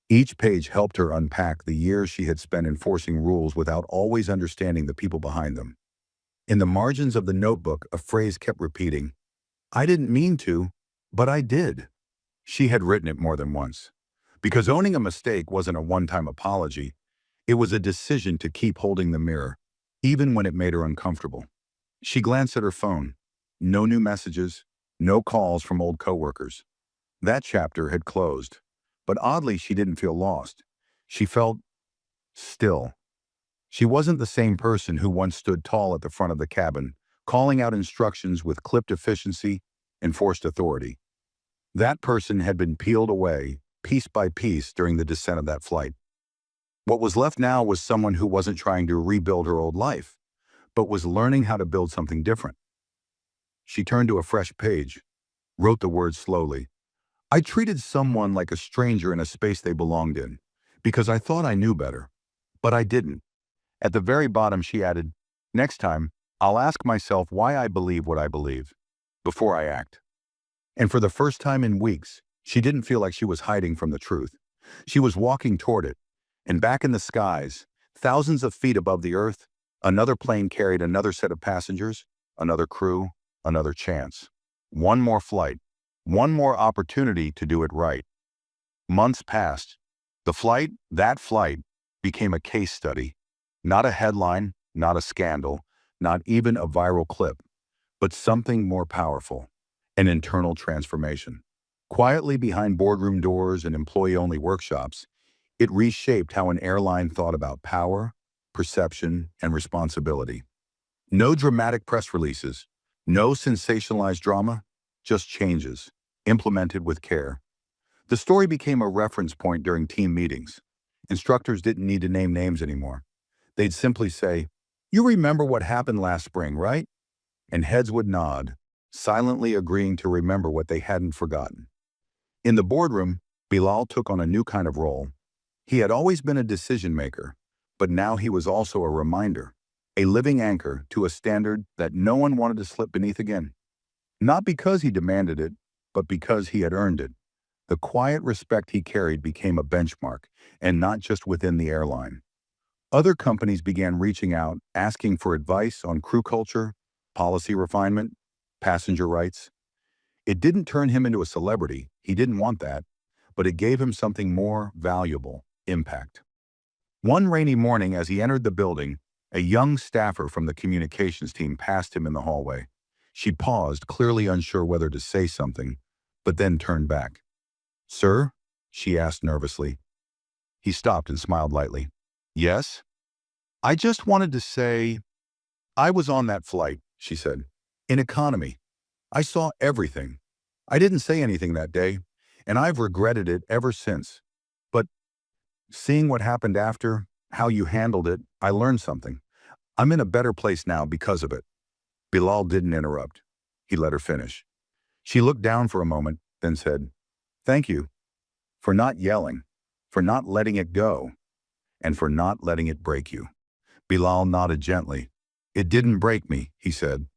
Each page helped her unpack the years she had spent enforcing rules without always understanding the people behind them. In the margins of the notebook, a phrase kept repeating, "I didn't mean to, but I did." She had written it more than once. Because owning a mistake wasn't a one-time apology, it was a decision to keep holding the mirror, even when it made her uncomfortable. She glanced at her phone. No new messages, no calls from old coworkers. That chapter had closed. But oddly, she didn't feel lost. She felt still. She wasn't the same person who once stood tall at the front of the cabin, calling out instructions with clipped efficiency and forced authority. That person had been peeled away, piece by piece, during the descent of that flight. What was left now was someone who wasn't trying to rebuild her old life, but was learning how to build something different. She turned to a fresh page, wrote the words slowly. "I treated someone like a stranger in a space they belonged in, because I thought I knew better, but I didn't." At the very bottom, she added, "Next time, I'll ask myself why I believe what I believe, before I act." And for the first time in weeks, she didn't feel like she was hiding from the truth. She was walking toward it, and back in the skies, thousands of feet above the earth, another plane carried another set of passengers, another crew, another chance. One more flight, one more opportunity to do it right. Months passed. That flight, became a case study. Not a headline, not a scandal, not even a viral clip, but something more powerful, an internal transformation. Quietly behind boardroom doors and employee-only workshops, it reshaped how an airline thought about power, perception, and responsibility. No dramatic press releases, no sensationalized drama, just changes, implemented with care. The story became a reference point during team meetings. Instructors didn't need to name names anymore. They'd simply say, "You remember what happened last spring, right?" And heads would nod, silently agreeing to remember what they hadn't forgotten. In the boardroom, Bilal took on a new kind of role. He had always been a decision maker, but now he was also a reminder, a living anchor to a standard that no one wanted to slip beneath again. Not because he demanded it, but because he had earned it. The quiet respect he carried became a benchmark, and not just within the airline. Other companies began reaching out, asking for advice on crew culture, policy refinement, passenger rights. It didn't turn him into a celebrity, he didn't want that, but it gave him something more valuable: impact. One rainy morning as he entered the building, a young staffer from the communications team passed him in the hallway. She paused, clearly unsure whether to say something, but then turned back. "Sir?" she asked nervously. He stopped and smiled lightly. "Yes?" "I just wanted to say, I was on that flight," she said. "In economy. I saw everything. I didn't say anything that day, and I've regretted it ever since. But seeing what happened after, how you handled it, I learned something. I'm in a better place now because of it." Bilal didn't interrupt. He let her finish. She looked down for a moment, then said, "Thank you for not yelling, for not letting it go, and for not letting it break you." Bilal nodded gently. "It didn't break me," he said.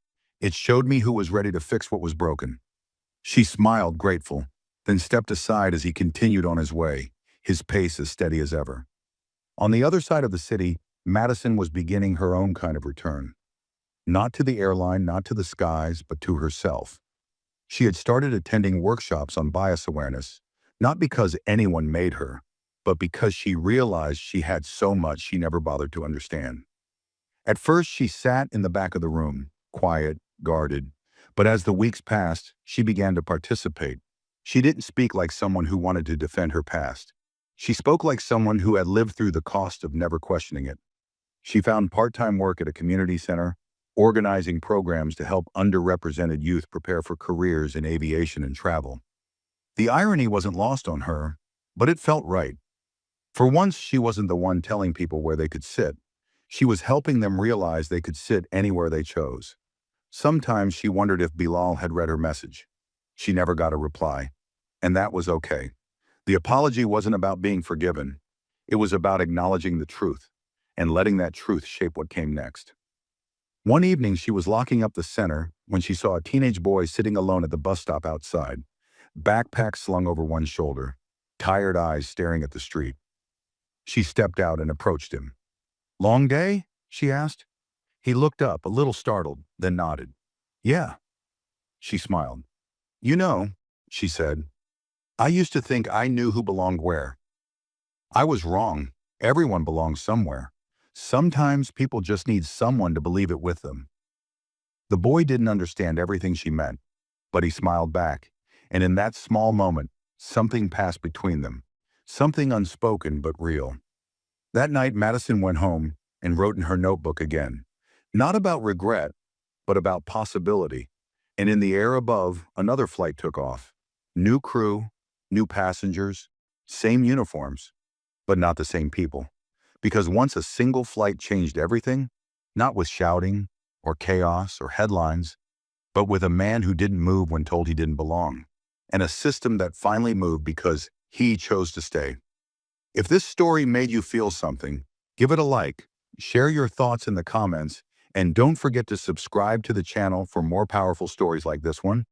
"It showed me who was ready to fix what was broken." She smiled, grateful, then stepped aside as he continued on his way, his pace as steady as ever. On the other side of the city, Madison was beginning her own kind of return. Not to the airline, not to the skies, but to herself. She had started attending workshops on bias awareness, not because anyone made her, but because she realized she had so much she never bothered to understand. At first, she sat in the back of the room, quiet, guarded, but as the weeks passed, she began to participate. She didn't speak like someone who wanted to defend her past. She spoke like someone who had lived through the cost of never questioning it. She found part-time work at a community center, organizing programs to help underrepresented youth prepare for careers in aviation and travel. The irony wasn't lost on her, but it felt right. For once, she wasn't the one telling people where they could sit. She was helping them realize they could sit anywhere they chose. Sometimes she wondered if Bilal had read her message. She never got a reply, and that was okay. The apology wasn't about being forgiven. It was about acknowledging the truth and letting that truth shape what came next. One evening, she was locking up the center when she saw a teenage boy sitting alone at the bus stop outside. backpack slung over one shoulder, tired eyes staring at the street. She stepped out and approached him. "Long day?" she asked. He looked up, a little startled, then nodded. "Yeah." She smiled. "You know," she said, "I used to think I knew who belonged where. I was wrong. Everyone belongs somewhere. Sometimes people just need someone to believe it with them." The boy didn't understand everything she meant, but he smiled back, and in that small moment, something passed between them, something unspoken but real. That night, Madison went home and wrote in her notebook again, not about regret, but about possibility. And in the air above, another flight took off. New crew, new passengers, same uniforms, but not the same people. Because once a single flight changed everything, not with shouting or chaos or headlines, but with a man who didn't move when told he didn't belong, and a system that finally moved because he chose to stay. If this story made you feel something, give it a like, share your thoughts in the comments, and don't forget to subscribe to the channel for more powerful stories like this one.